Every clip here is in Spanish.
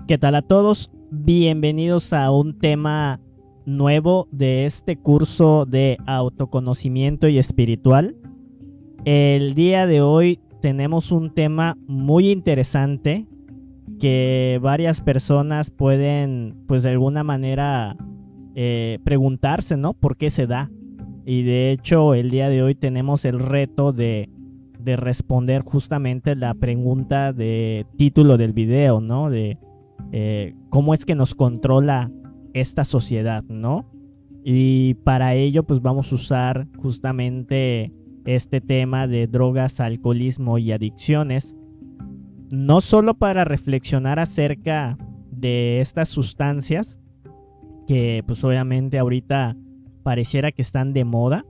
¿Qué tal a todos? Bienvenidos a un tema nuevo de este curso de autoconocimiento y espiritual. El día de hoy tenemos un tema muy interesante que varias personas pueden, pues de alguna manera, preguntarse, ¿no? ¿Por qué se da? Y de hecho, el día de hoy tenemos el reto de responder justamente la pregunta de título del video, ¿no? De cómo es que nos controla esta sociedad, ¿no? Y para ello pues vamos a usar justamente este tema de drogas, alcoholismo y adicciones, no solo para reflexionar acerca de estas sustancias que pues obviamente ahorita pareciera que están de moda,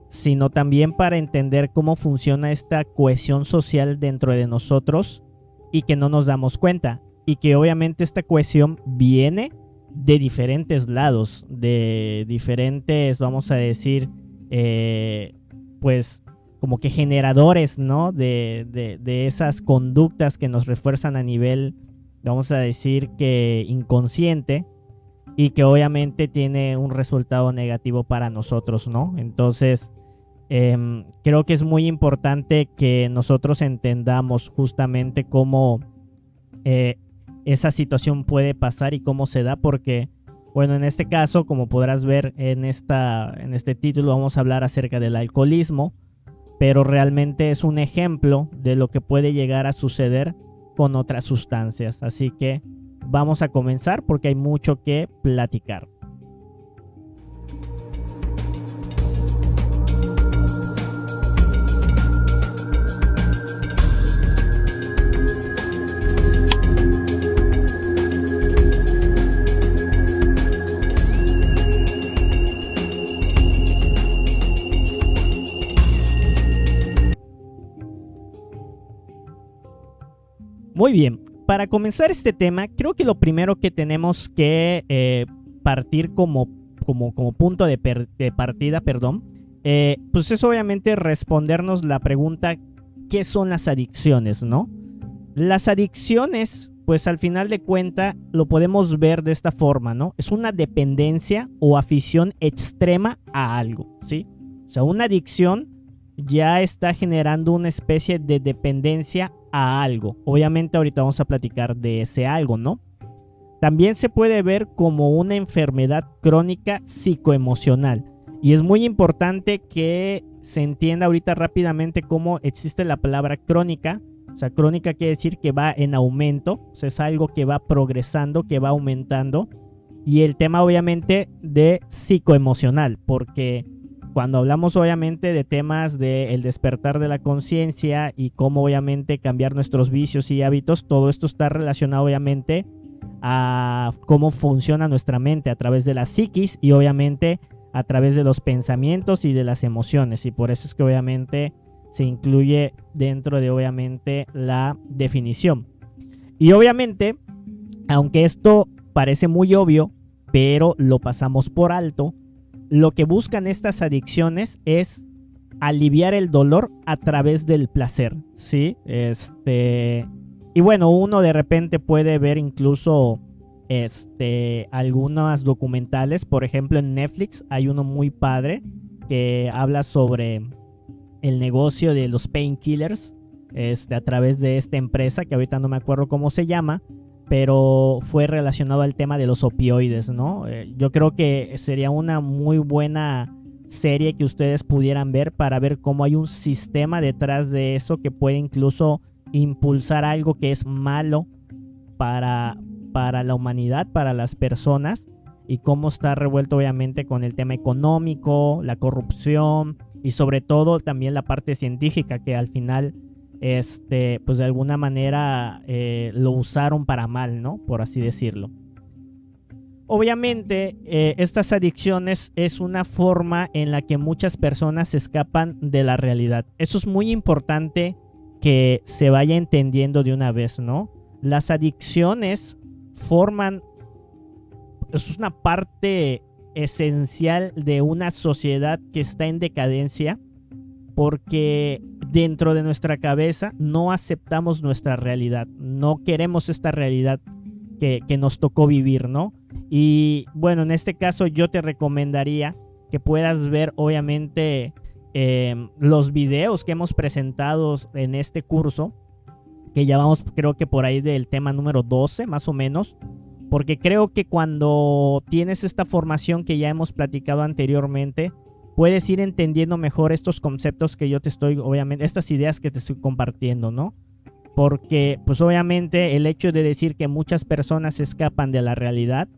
sino también para entender cómo funciona esta cohesión social dentro de nosotros y que no nos damos cuenta. Y que obviamente esta cohesión viene de diferentes lados, de diferentes, vamos a decir, pues como que generadores, ¿no? De esas conductas que nos refuerzan a nivel, vamos a decir que inconsciente, y que obviamente tiene un resultado negativo para nosotros, ¿no? Entonces, creo que es muy importante que nosotros entendamos justamente cómo esa situación puede pasar y cómo se da, porque, bueno, en este caso, como podrás ver en este título, vamos a hablar acerca del alcoholismo, pero realmente es un ejemplo de lo que puede llegar a suceder con otras sustancias. Así que vamos a comenzar porque hay mucho que platicar. Muy bien, para comenzar este tema, creo que lo primero que tenemos que partir como punto de partida, pues es obviamente respondernos la pregunta, ¿qué son las adicciones, no? Las adicciones, pues al final de cuentas, lo podemos ver de esta forma, ¿no? Es una dependencia o afición extrema a algo, ¿sí? O sea, una adicción ya está generando una especie de dependencia a algo. Obviamente ahorita vamos a platicar de ese algo, ¿no? También se puede ver como una enfermedad crónica psicoemocional. Y es muy importante que se entienda ahorita rápidamente cómo existe la palabra crónica. O sea, crónica quiere decir que va en aumento. O sea, es algo que va progresando, que va aumentando. Y el tema obviamente de psicoemocional, porque cuando hablamos obviamente de temas del despertar de la conciencia y cómo obviamente cambiar nuestros vicios y hábitos, todo esto está relacionado obviamente a cómo funciona nuestra mente a través de la psiquis y obviamente a través de los pensamientos y de las emociones. Y por eso es que obviamente se incluye dentro de obviamente la definición. Y obviamente, aunque esto parece muy obvio, pero lo pasamos por alto, lo que buscan estas adicciones es aliviar el dolor a través del placer, ¿sí? Y bueno, uno de repente puede ver incluso algunos documentales. Por ejemplo, en Netflix hay uno muy padre que habla sobre el negocio de los painkillers a través de esta empresa, que ahorita no me acuerdo cómo se llama, pero fue relacionado al tema de los opioides, ¿no? Yo creo que sería una muy buena serie que ustedes pudieran ver para ver cómo hay un sistema detrás de eso que puede incluso impulsar algo que es malo para la humanidad, para las personas, y cómo está revuelto obviamente con el tema económico, la corrupción y sobre todo también la parte científica, que al final pues de alguna manera lo usaron para mal, ¿no? Por así decirlo. Obviamente, estas adicciones es una forma en la que muchas personas escapan de la realidad. Eso es muy importante que se vaya entendiendo de una vez, ¿no? Las adicciones es una parte esencial de una sociedad que está en decadencia, porque dentro de nuestra cabeza no aceptamos nuestra realidad, no queremos esta realidad que nos tocó vivir, ¿no? Y bueno, en este caso yo te recomendaría que puedas ver obviamente los videos que hemos presentado en este curso, que ya vamos creo que por ahí del tema número 12 más o menos, porque creo que cuando tienes esta formación que ya hemos platicado anteriormente, puedes ir entendiendo mejor estos conceptos que yo te estoy, obviamente, estas ideas que te estoy compartiendo, ¿no? Porque pues obviamente el hecho de decir que muchas personas escapan de la realidad,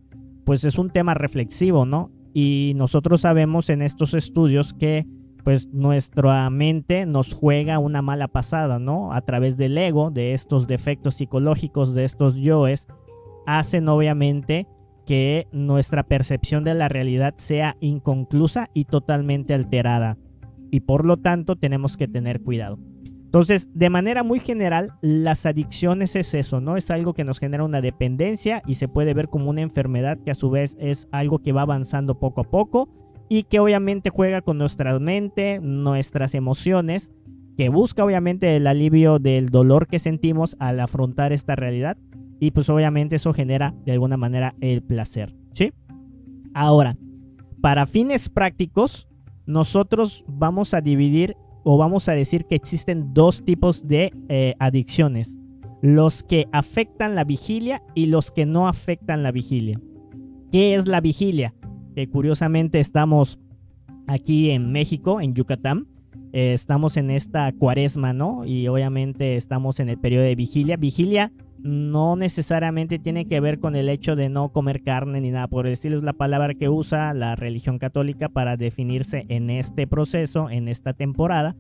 pues es un tema reflexivo, ¿no? Y nosotros sabemos en estos estudios que pues nuestra mente nos juega una mala pasada, ¿no? A través del ego, de estos defectos psicológicos, de estos yoes, hacen obviamente que nuestra percepción de la realidad sea inconclusa y totalmente alterada. Y por lo tanto tenemos que tener cuidado. Entonces, de manera muy general, las adicciones es eso, ¿no? Es algo que nos genera una dependencia y se puede ver como una enfermedad que a su vez es algo que va avanzando poco a poco y que obviamente juega con nuestra mente, nuestras emociones, que busca obviamente el alivio del dolor que sentimos al afrontar esta realidad y pues obviamente eso genera de alguna manera el placer, ¿sí? Ahora, para fines prácticos, nosotros vamos a dividir o vamos a decir que existen dos tipos de adicciones. Los que afectan la vigilia y los que no afectan la vigilia. ¿Qué es la vigilia? Que curiosamente estamos aquí en México, en Yucatán. Estamos en esta cuaresma, ¿no? Y obviamente estamos en el periodo de vigilia. Vigilia no necesariamente tiene que ver con el hecho de no comer carne ni nada por el estilo. Es la palabra que usa la religión católica para definirse en este proceso, en esta temporada.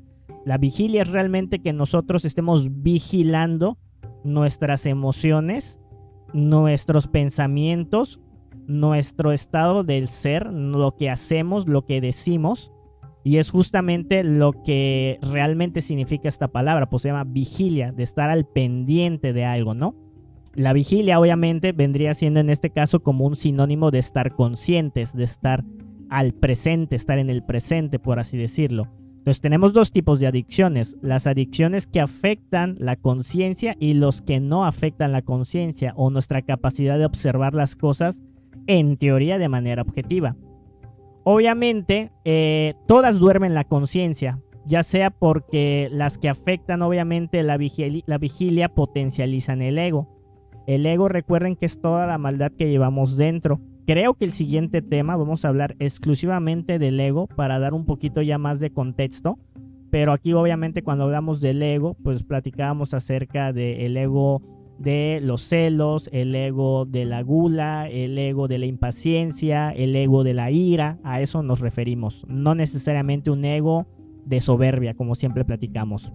La vigilia es realmente que nosotros estemos vigilando nuestras emociones, nuestros pensamientos, nuestro estado del ser, lo que hacemos, lo que decimos. Y es justamente lo que realmente significa esta palabra, pues se llama vigilia, de estar al pendiente de algo, ¿no? La vigilia obviamente vendría siendo en este caso como un sinónimo de estar conscientes, de estar al presente, estar en el presente, por así decirlo. Entonces tenemos dos tipos de adicciones, las adicciones que afectan la conciencia y los que no afectan la conciencia o nuestra capacidad de observar las cosas en teoría de manera objetiva. Obviamente, todas duermen la conciencia, ya sea porque las que afectan obviamente la vigilia potencializan el ego. El ego, recuerden que es toda la maldad que llevamos dentro. Creo que el siguiente tema vamos a hablar exclusivamente del ego para dar un poquito ya más de contexto. Pero aquí obviamente cuando hablamos del ego, pues platicábamos acerca del ego de los celos, el ego de la gula, el ego de la impaciencia, el ego de la ira, a eso nos referimos, no necesariamente un ego de soberbia como siempre platicamos.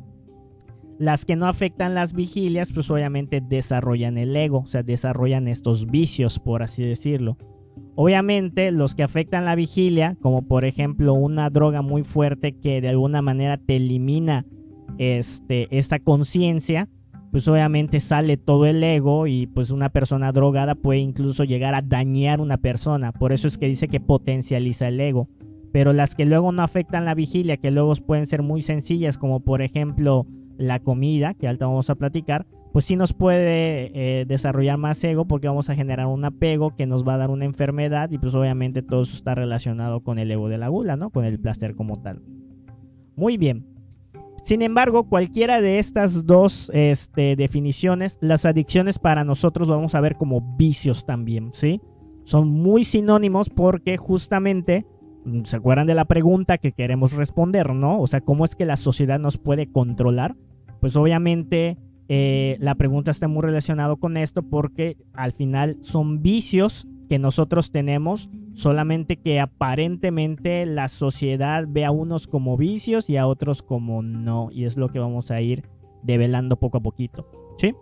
Las que no afectan las vigilias pues obviamente desarrollan el ego, o sea, desarrollan estos vicios por así decirlo. Obviamente los que afectan la vigilia, como por ejemplo una droga muy fuerte que de alguna manera te elimina esta conciencia, pues obviamente sale todo el ego y pues una persona drogada puede incluso llegar a dañar a una persona. Por eso es que dice que potencializa el ego. Pero las que luego no afectan la vigilia, que luego pueden ser muy sencillas, como por ejemplo la comida, que ahorita vamos a platicar, pues sí nos puede desarrollar más ego porque vamos a generar un apego que nos va a dar una enfermedad y pues obviamente todo eso está relacionado con el ego de la gula, ¿no? Con el placer como tal. Muy bien. Sin embargo, cualquiera de estas dos definiciones, las adicciones para nosotros lo vamos a ver como vicios también, ¿sí? Son muy sinónimos porque justamente, ¿se acuerdan de la pregunta que queremos responder, no? O sea, ¿cómo es que la sociedad nos puede controlar? Pues obviamente la pregunta está muy relacionada con esto porque al final son vicios que nosotros tenemos, solamente que aparentemente la sociedad ve a unos como vicios y a otros como no, y es lo que vamos a ir develando poco a poquito, ¿sí?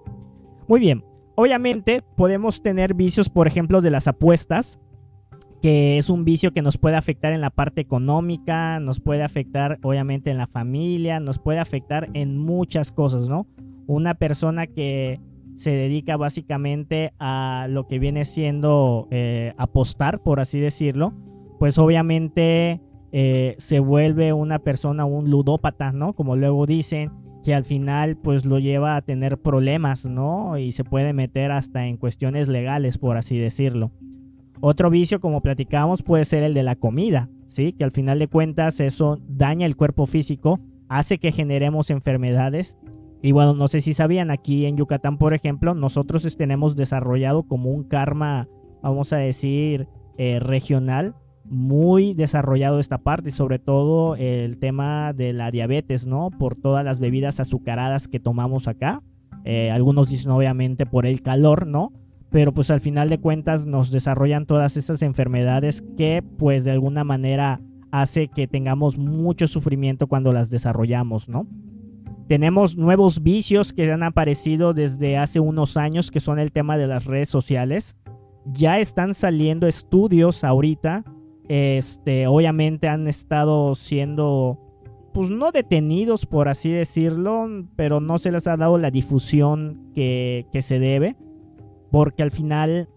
Muy bien, obviamente podemos tener vicios, por ejemplo, de las apuestas, que es un vicio que nos puede afectar en la parte económica, nos puede afectar obviamente en la familia, nos puede afectar en muchas cosas, ¿no? Una persona que se dedica básicamente a lo que viene siendo apostar, por así decirlo, pues obviamente se vuelve una persona, un ludópata, ¿no? Como luego dicen, que al final pues lo lleva a tener problemas, ¿no? Y se puede meter hasta en cuestiones legales, por así decirlo. Otro vicio, como platicábamos, puede ser el de la comida, ¿sí? Que al final de cuentas eso daña el cuerpo físico, hace que generemos enfermedades. Y bueno, no sé si sabían, aquí en Yucatán, por ejemplo, nosotros tenemos desarrollado como un karma, vamos a decir, regional, muy desarrollado esta parte, y sobre todo el tema de la diabetes, ¿no? Por todas las bebidas azucaradas que tomamos acá. Algunos dicen obviamente por el calor, ¿no? Pero pues al final de cuentas nos desarrollan todas esas enfermedades que pues de alguna manera hace que tengamos mucho sufrimiento cuando las desarrollamos, ¿no? Tenemos nuevos vicios que han aparecido desde hace unos años, que son el tema de las redes sociales. Ya están saliendo estudios ahorita. Obviamente han estado siendo, pues no detenidos, por así decirlo, pero no se les ha dado la difusión que se debe, porque al final,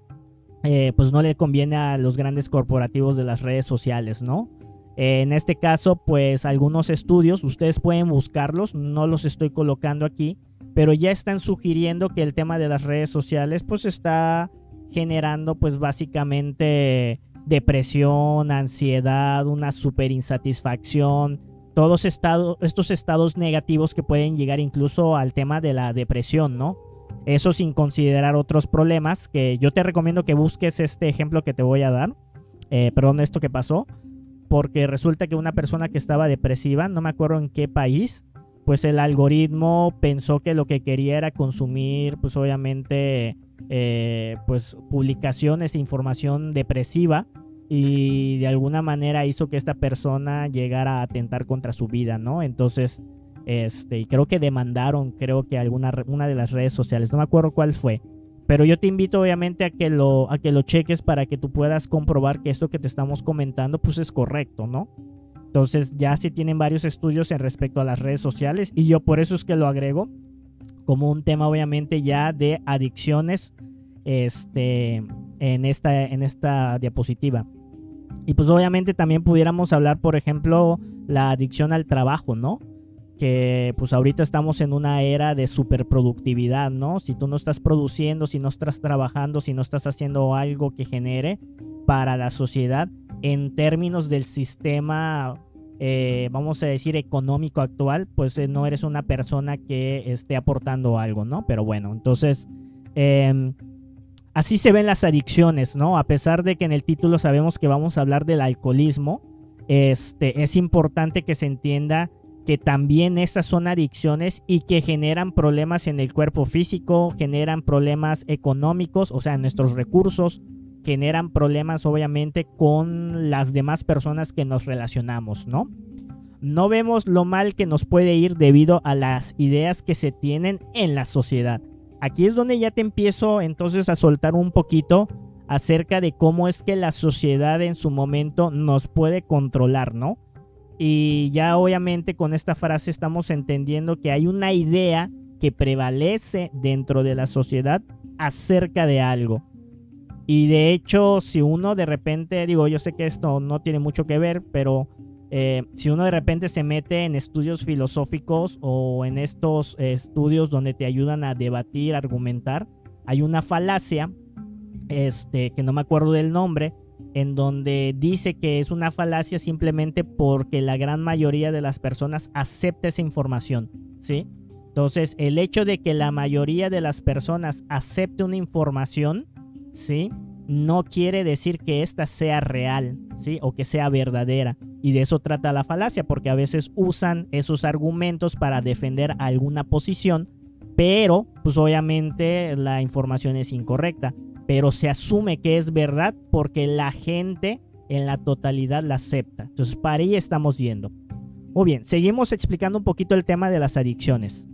pues no le conviene a los grandes corporativos de las redes sociales, ¿no? En este caso, pues algunos estudios, ustedes pueden buscarlos, no los estoy colocando aquí, pero ya están sugiriendo que el tema de las redes sociales pues está generando pues básicamente depresión, ansiedad, una super insatisfacción, todos estos estados negativos que pueden llegar incluso al tema de la depresión, ¿no? Eso sin considerar otros problemas, que yo te recomiendo que busques este ejemplo que te voy a dar, perdón, esto que pasó, porque resulta que una persona que estaba depresiva, no me acuerdo en qué país, pues el algoritmo pensó que lo que quería era consumir, pues obviamente, pues publicaciones e información depresiva, y de alguna manera hizo que esta persona llegara a atentar contra su vida, ¿no? Entonces, y creo que demandaron, creo que una de las redes sociales, no me acuerdo cuál fue. Pero yo te invito obviamente a que lo cheques para que tú puedas comprobar que esto que te estamos comentando pues es correcto, ¿no? Entonces ya se tienen varios estudios en respecto a las redes sociales, y yo por eso es que lo agrego como un tema obviamente ya de adicciones en esta diapositiva. Y pues obviamente también pudiéramos hablar, por ejemplo, la adicción al trabajo, ¿no? Que pues ahorita estamos en una era de superproductividad, ¿no? Si tú no estás produciendo, si no estás trabajando, si no estás haciendo algo que genere para la sociedad en términos del sistema, vamos a decir, económico actual, pues no eres una persona que esté aportando algo, ¿no? Pero bueno, entonces, así se ven las adicciones, ¿no? A pesar de que en el título sabemos que vamos a hablar del alcoholismo, es importante que se entienda que también estas son adicciones y que generan problemas en el cuerpo físico, generan problemas económicos, o sea, nuestros recursos, generan problemas obviamente con las demás personas que nos relacionamos, ¿no? No vemos lo mal que nos puede ir debido a las ideas que se tienen en la sociedad. Aquí es donde ya te empiezo entonces a soltar un poquito acerca de cómo es que la sociedad en su momento nos puede controlar, ¿no? Y ya obviamente con esta frase estamos entendiendo que hay una idea que prevalece dentro de la sociedad acerca de algo. Y de hecho, si uno de repente, digo, yo sé que esto no tiene mucho que ver, pero si uno de repente se mete en estudios filosóficos o en estos estudios donde te ayudan a debatir, argumentar, hay una falacia, que no me acuerdo del nombre, en donde dice que es una falacia simplemente porque la gran mayoría de las personas acepta esa información, ¿sí? Entonces, el hecho de que la mayoría de las personas acepte una información, ¿sí?, no quiere decir que ésta sea real, ¿sí?, o que sea verdadera. Y de eso trata la falacia, porque a veces usan esos argumentos para defender alguna posición, pero pues obviamente la información es incorrecta, pero se asume que es verdad porque la gente en la totalidad la acepta. Entonces, para ahí estamos yendo. Muy bien, seguimos explicando un poquito el tema de las adicciones.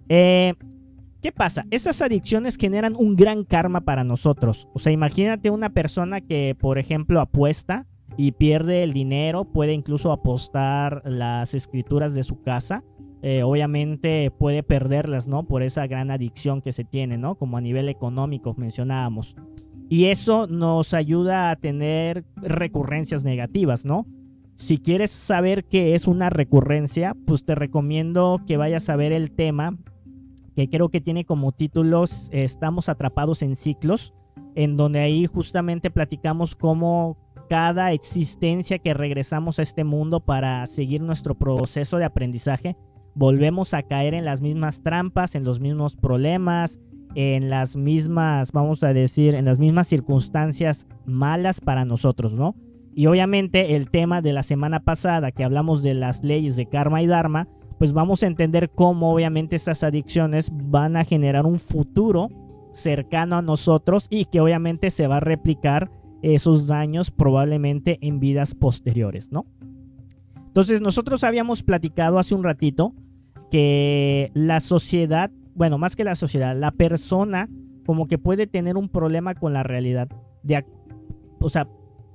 ¿Qué pasa? Esas adicciones generan un gran karma para nosotros. O sea, imagínate una persona que, por ejemplo, apuesta y pierde el dinero, puede incluso apostar las escrituras de su casa. Obviamente puede perderlas, ¿no? Por esa gran adicción que se tiene, ¿no? Como a nivel económico mencionábamos. Y eso nos ayuda a tener recurrencias negativas, ¿no? Si quieres saber qué es una recurrencia, pues te recomiendo que vayas a ver el tema, que creo que tiene como títulos Estamos atrapados en ciclos, en donde ahí justamente platicamos cómo cada existencia que regresamos a este mundo para seguir nuestro proceso de aprendizaje, volvemos a caer en las mismas trampas, en los mismos problemas, en las mismas, vamos a decir, en las mismas circunstancias malas para nosotros, ¿no? Y obviamente el tema de la semana pasada que hablamos de las leyes de karma y dharma, pues vamos a entender cómo obviamente estas adicciones van a generar un futuro cercano a nosotros y que obviamente se va a replicar esos daños probablemente en vidas posteriores, ¿no? Entonces nosotros habíamos platicado hace un ratito que la sociedad, bueno, más que la sociedad, la persona como que puede tener un problema con la realidad. O sea,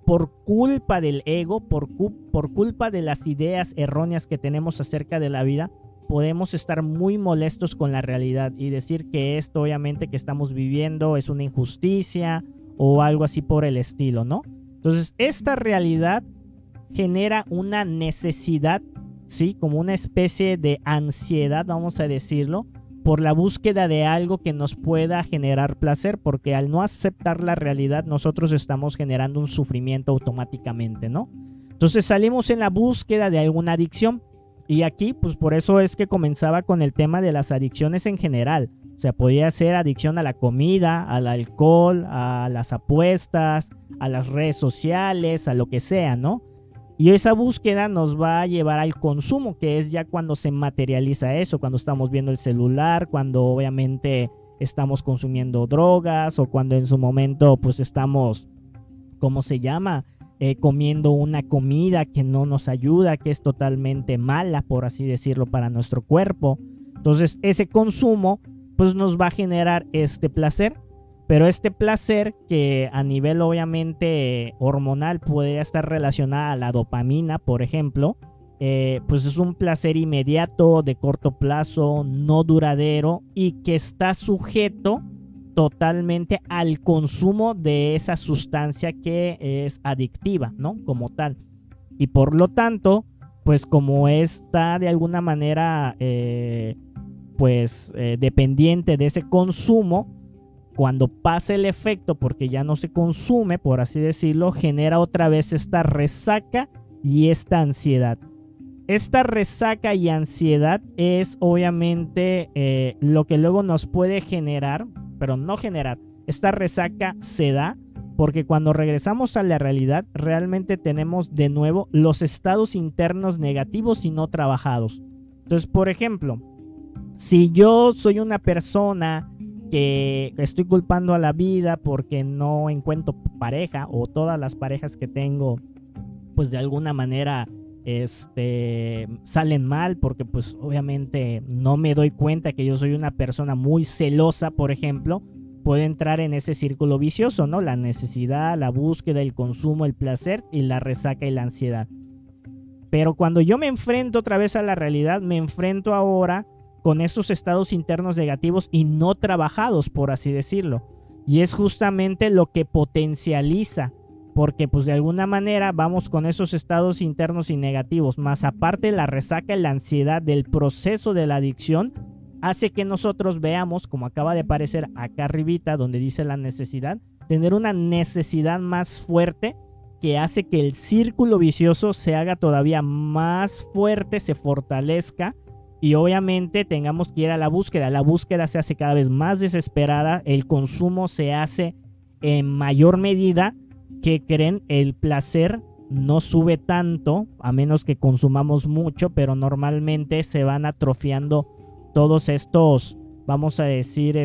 por culpa del ego, por culpa de las ideas erróneas que tenemos acerca de la vida, podemos estar muy molestos con la realidad y decir que esto obviamente que estamos viviendo es una injusticia o algo así por el estilo, ¿no? Entonces, esta realidad genera una necesidad, ¿sí? Como una especie de ansiedad, vamos a decirlo, por la búsqueda de algo que nos pueda generar placer, porque al no aceptar la realidad nosotros estamos generando un sufrimiento automáticamente, ¿no? Entonces salimos en la búsqueda de alguna adicción y aquí pues por eso es que comenzaba con el tema de las adicciones en general. O sea, podría ser adicción a la comida, al alcohol, a las apuestas, a las redes sociales, a lo que sea, ¿no? Y esa búsqueda nos va a llevar al consumo, que es ya cuando se materializa eso, cuando estamos viendo el celular, cuando obviamente estamos consumiendo drogas o cuando en su momento pues estamos, ¿cómo se llama? Comiendo una comida que no nos ayuda, que es totalmente mala, por así decirlo, para nuestro cuerpo. Entonces ese consumo pues nos va a generar este placer. Pero este placer que a nivel obviamente hormonal podría estar relacionado a la dopamina, por ejemplo, pues es un placer inmediato, de corto plazo, no duradero y que está sujeto totalmente al consumo de esa sustancia que es adictiva, ¿no? Como tal. Y por lo tanto, pues como está de alguna manera dependiente de ese consumo, cuando pasa el efecto, porque ya no se consume, por así decirlo, genera otra vez esta resaca y esta ansiedad. Esta resaca y ansiedad es obviamente lo que luego nos puede generar, pero no generar. Esta resaca se da porque cuando regresamos a la realidad, realmente tenemos de nuevo los estados internos negativos y no trabajados. Entonces, por ejemplo, si yo soy una persona que estoy culpando a la vida porque no encuentro pareja o todas las parejas que tengo pues de alguna manera salen mal porque pues obviamente no me doy cuenta que yo soy una persona muy celosa, por ejemplo, puedo entrar en ese círculo vicioso, ¿no? La necesidad, la búsqueda, el consumo, el placer y la resaca y la ansiedad. Pero cuando yo me enfrento otra vez a la realidad, me enfrento ahora con esos estados internos negativos y no trabajados, por así decirlo. Y es justamente lo que potencializa, porque pues de alguna manera vamos con esos estados internos y negativos, más aparte la resaca y la ansiedad del proceso de la adicción, hace que nosotros veamos, como acaba de aparecer acá arribita donde dice la necesidad, tener una necesidad más fuerte que hace que el círculo vicioso se haga todavía más fuerte, se fortalezca. Y obviamente tengamos que ir a la búsqueda. La búsqueda se hace cada vez más desesperada. El consumo se hace en mayor medida. Que creen, el placer no sube tanto, a menos que consumamos mucho, pero normalmente se van atrofiando todos estos, vamos a decir,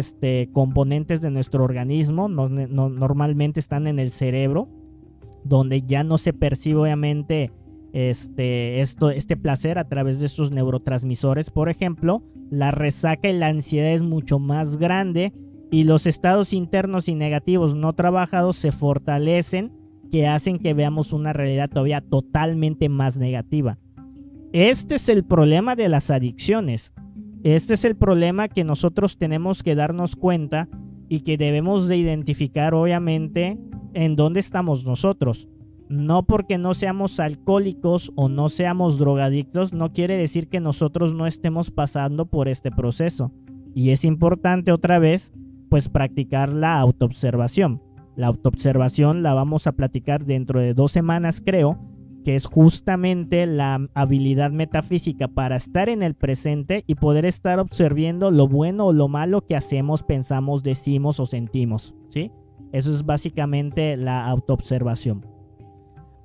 componentes de nuestro organismo. Normalmente están en el cerebro, donde ya no se percibe obviamente este placer a través de estos neurotransmisores. Por ejemplo, la resaca y la ansiedad es mucho más grande y los estados internos y negativos no trabajados se fortalecen, que hacen que veamos una realidad todavía totalmente más negativa. Este es el problema de las adicciones. Este es el problema que nosotros tenemos que darnos cuenta y que debemos de identificar obviamente en dónde estamos nosotros. No porque no seamos alcohólicos o no seamos drogadictos, no quiere decir que nosotros no estemos pasando por este proceso. Y es importante otra vez, pues practicar la autoobservación. La autoobservación la vamos a platicar dentro de 2 semanas, creo, que es justamente la habilidad metafísica para estar en el presente y poder estar observando lo bueno o lo malo que hacemos, pensamos, decimos o sentimos, ¿sí? Eso es básicamente la autoobservación.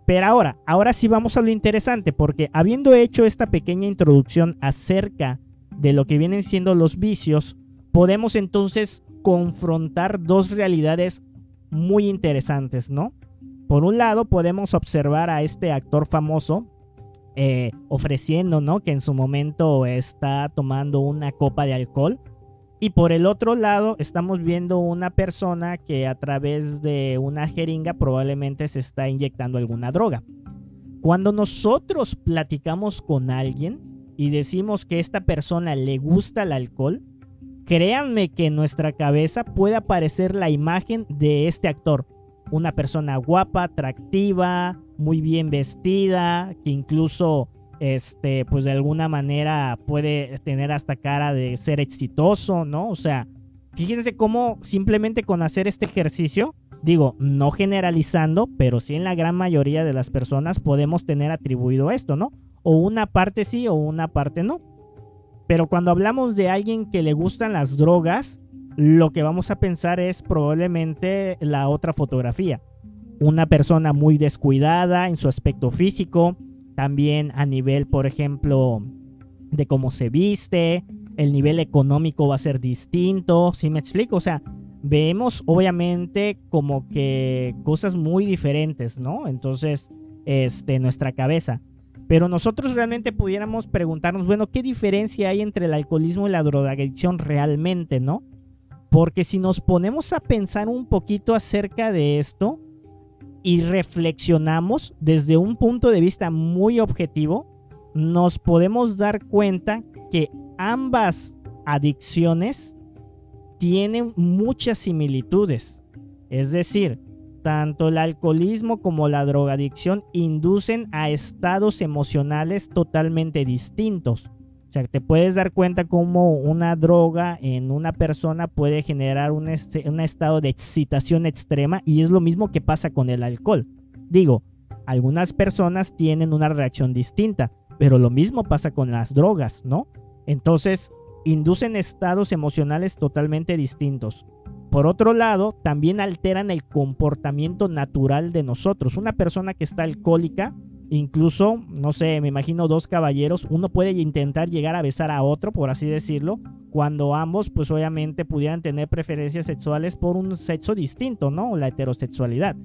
Pero ahora sí vamos a lo interesante, porque habiendo hecho esta pequeña introducción acerca de lo que vienen siendo los vicios, podemos entonces confrontar 2 realidades muy interesantes, ¿no? Por un lado, podemos observar a este actor famoso ofreciendo, ¿no?, que en su momento está tomando una copa de alcohol. Y por el otro lado, estamos viendo una persona que a través de una jeringa probablemente se está inyectando alguna droga. Cuando nosotros platicamos con alguien y decimos que a esta persona le gusta el alcohol, créanme que en nuestra cabeza puede aparecer la imagen de este actor. Una persona guapa, atractiva, muy bien vestida, que incluso pues de alguna manera puede tener hasta cara de ser exitoso, ¿no? O sea, fíjense cómo simplemente con hacer este ejercicio, digo, no generalizando, pero sí en la gran mayoría de las personas podemos tener atribuido esto, ¿no? O una parte sí o una parte no. Pero cuando hablamos de alguien que le gustan las drogas, lo que vamos a pensar es probablemente la otra fotografía. Una persona muy descuidada en su aspecto físico, también a nivel, por ejemplo, de cómo se viste, el nivel económico va a ser distinto, ¿sí me explico? O sea, vemos obviamente como que cosas muy diferentes, ¿no? Entonces, nuestra cabeza. Pero nosotros realmente pudiéramos preguntarnos, bueno, ¿qué diferencia hay entre el alcoholismo y la drogadicción realmente, no? Porque si nos ponemos a pensar un poquito acerca de esto y reflexionamos desde un punto de vista muy objetivo, nos podemos dar cuenta que ambas adicciones tienen muchas similitudes. Es decir, tanto el alcoholismo como la drogadicción inducen a estados emocionales totalmente distintos. O sea, te puedes dar cuenta cómo una droga en una persona puede generar un estado de excitación extrema, y es lo mismo que pasa con el alcohol. Digo, algunas personas tienen una reacción distinta, pero lo mismo pasa con las drogas, ¿no? Entonces, inducen estados emocionales totalmente distintos. Por otro lado, también alteran el comportamiento natural de nosotros. Una persona que está alcohólica, incluso, no sé, me imagino 2 caballeros, uno puede intentar llegar a besar a otro, por así decirlo, cuando ambos, pues obviamente pudieran tener preferencias sexuales por un sexo distinto, ¿no? La heterosexualidad.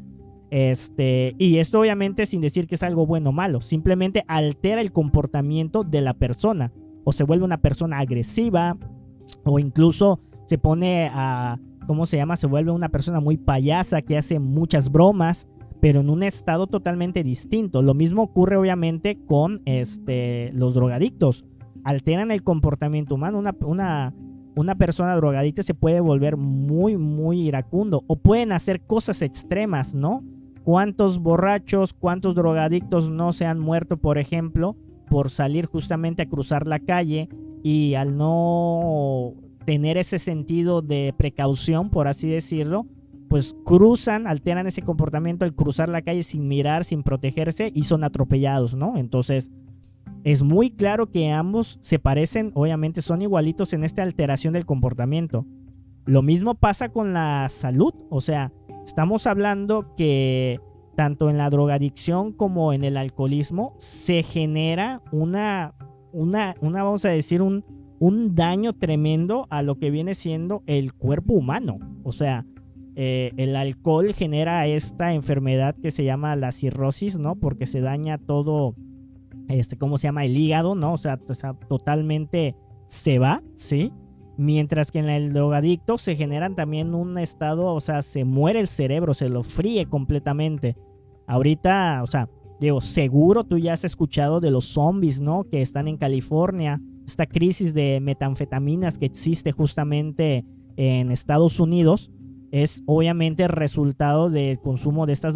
Y esto obviamente sin decir que es algo bueno o malo, simplemente altera el comportamiento de la persona, o se vuelve una persona agresiva, o incluso se pone a, ¿cómo se llama? Se vuelve una persona muy payasa que hace muchas bromas, pero en un estado totalmente distinto. Lo mismo ocurre obviamente con los drogadictos. Alteran el comportamiento humano. Una persona drogadicta se puede volver muy, muy iracundo, o pueden hacer cosas extremas, ¿no? ¿Cuántos borrachos, cuántos drogadictos no se han muerto, por ejemplo, por salir justamente a cruzar la calle y al no tener ese sentido de precaución, por así decirlo, pues cruzan, alteran ese comportamiento al cruzar la calle sin mirar, sin protegerse, y son atropellados, ¿no? Entonces, es muy claro que ambos se parecen, obviamente son igualitos en esta alteración del comportamiento. Lo mismo pasa con la salud, o sea, estamos hablando que tanto en la drogadicción como en el alcoholismo se genera vamos a decir, un daño tremendo a lo que viene siendo el cuerpo humano. O sea, el alcohol genera esta enfermedad que se llama la cirrosis, ¿no? Porque se daña todo, ¿cómo se llama? El hígado, ¿no? O sea, totalmente se va, ¿sí? Mientras que en el drogadicto se generan también un estado, o sea, se muere el cerebro, se lo fríe completamente. Ahorita, o sea, digo, seguro tú ya has escuchado de los zombies, ¿no? Que están en California, esta crisis de metanfetaminas que existe justamente en Estados Unidos. es obviamente el resultado del consumo de estas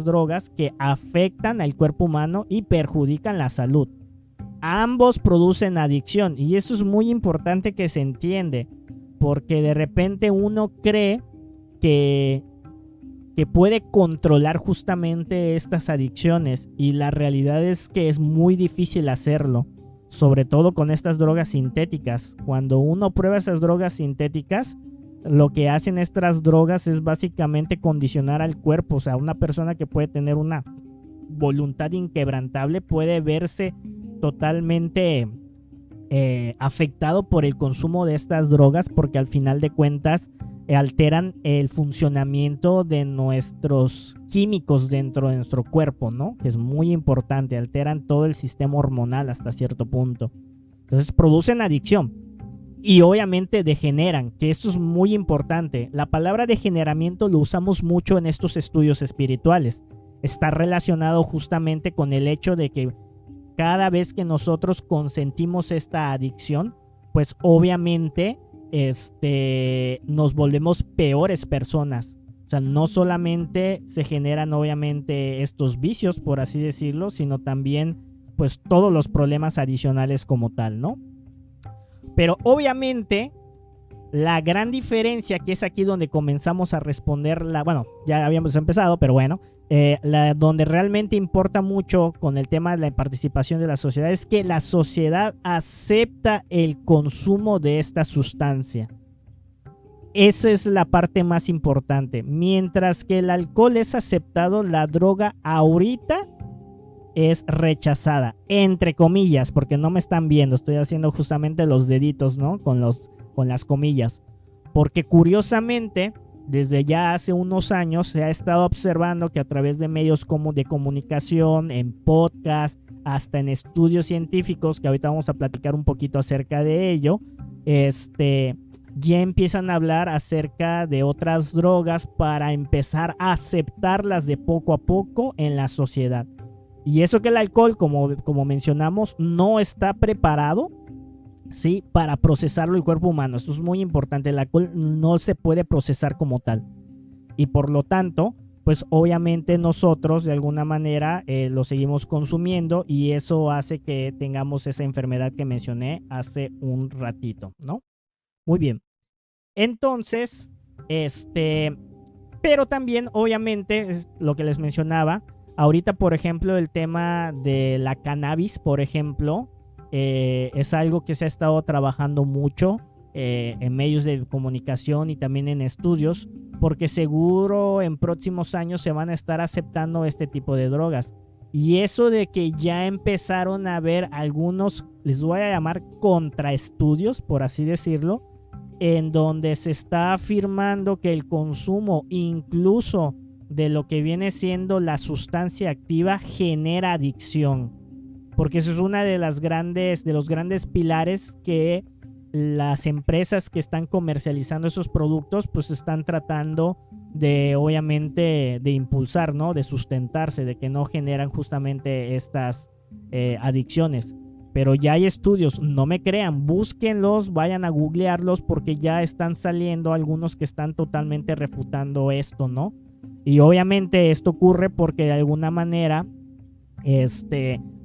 drogas que afectan al cuerpo humano y perjudican la salud. Ambos producen adicción y eso es muy importante que se entiende, porque de repente uno cree que puede controlar justamente estas adicciones y la realidad es que es muy difícil hacerlo, sobre todo con estas drogas sintéticas. Cuando uno prueba esas drogas sintéticas, lo que hacen estas drogas es básicamente condicionar al cuerpo. O sea, una persona que puede tener una voluntad inquebrantable puede verse totalmente afectado por el consumo de estas drogas, porque al final de cuentas alteran el funcionamiento de nuestros químicos dentro de nuestro cuerpo, ¿no? Que es muy importante, alteran todo el sistema hormonal hasta cierto punto. Entonces producen adicción y obviamente degeneran, que esto es muy importante. La palabra degeneramiento lo usamos mucho en estos estudios espirituales. Está relacionado justamente con el hecho de que cada vez que nosotros consentimos esta adicción, pues obviamente nos volvemos peores personas. O sea, no solamente se generan obviamente estos vicios, por así decirlo, sino también pues todos los problemas adicionales como tal, ¿no? Pero obviamente la gran diferencia, que es aquí donde comenzamos a responder bueno, ya habíamos empezado, pero bueno, donde realmente importa mucho con el tema de la participación de la sociedad es que la sociedad acepta el consumo de esta sustancia. Esa es la parte más importante. Mientras que el alcohol es aceptado, la droga ahorita es rechazada, entre comillas, porque no me están viendo, estoy haciendo justamente los deditos, ¿no? Con las comillas, porque curiosamente desde ya hace unos años se ha estado observando que a través de medios como de comunicación, en podcast, hasta en estudios científicos, que ahorita vamos a platicar un poquito acerca de ello, ya empiezan a hablar acerca de otras drogas para empezar a aceptarlas de poco a poco en la sociedad. Y eso que el alcohol, como mencionamos, no está preparado, ¿sí?, para procesarlo el cuerpo humano. Esto es muy importante. El alcohol no se puede procesar como tal. Y por lo tanto, pues obviamente nosotros de alguna manera lo seguimos consumiendo y eso hace que tengamos esa enfermedad que mencioné hace un ratito, ¿no? Muy bien. Entonces, pero también obviamente es lo que les mencionaba. Ahorita, por ejemplo, el tema de la cannabis, por ejemplo, es algo que se ha estado trabajando mucho en medios de comunicación y también en estudios, porque seguro en próximos años se van a estar aceptando este tipo de drogas. Y eso de que ya empezaron a haber algunos, les voy a llamar contraestudios, por así decirlo, en donde se está afirmando que el consumo incluso de lo que viene siendo la sustancia activa genera adicción, porque eso es una de los grandes pilares que las empresas que están comercializando esos productos pues están tratando de, obviamente, de impulsar, ¿no? De sustentarse, de que no generan justamente estas adicciones. Pero ya hay estudios, no me crean, búsquenlos, vayan a googlearlos, porque ya están saliendo algunos que están totalmente refutando esto, ¿no? Y obviamente esto ocurre porque de alguna manera,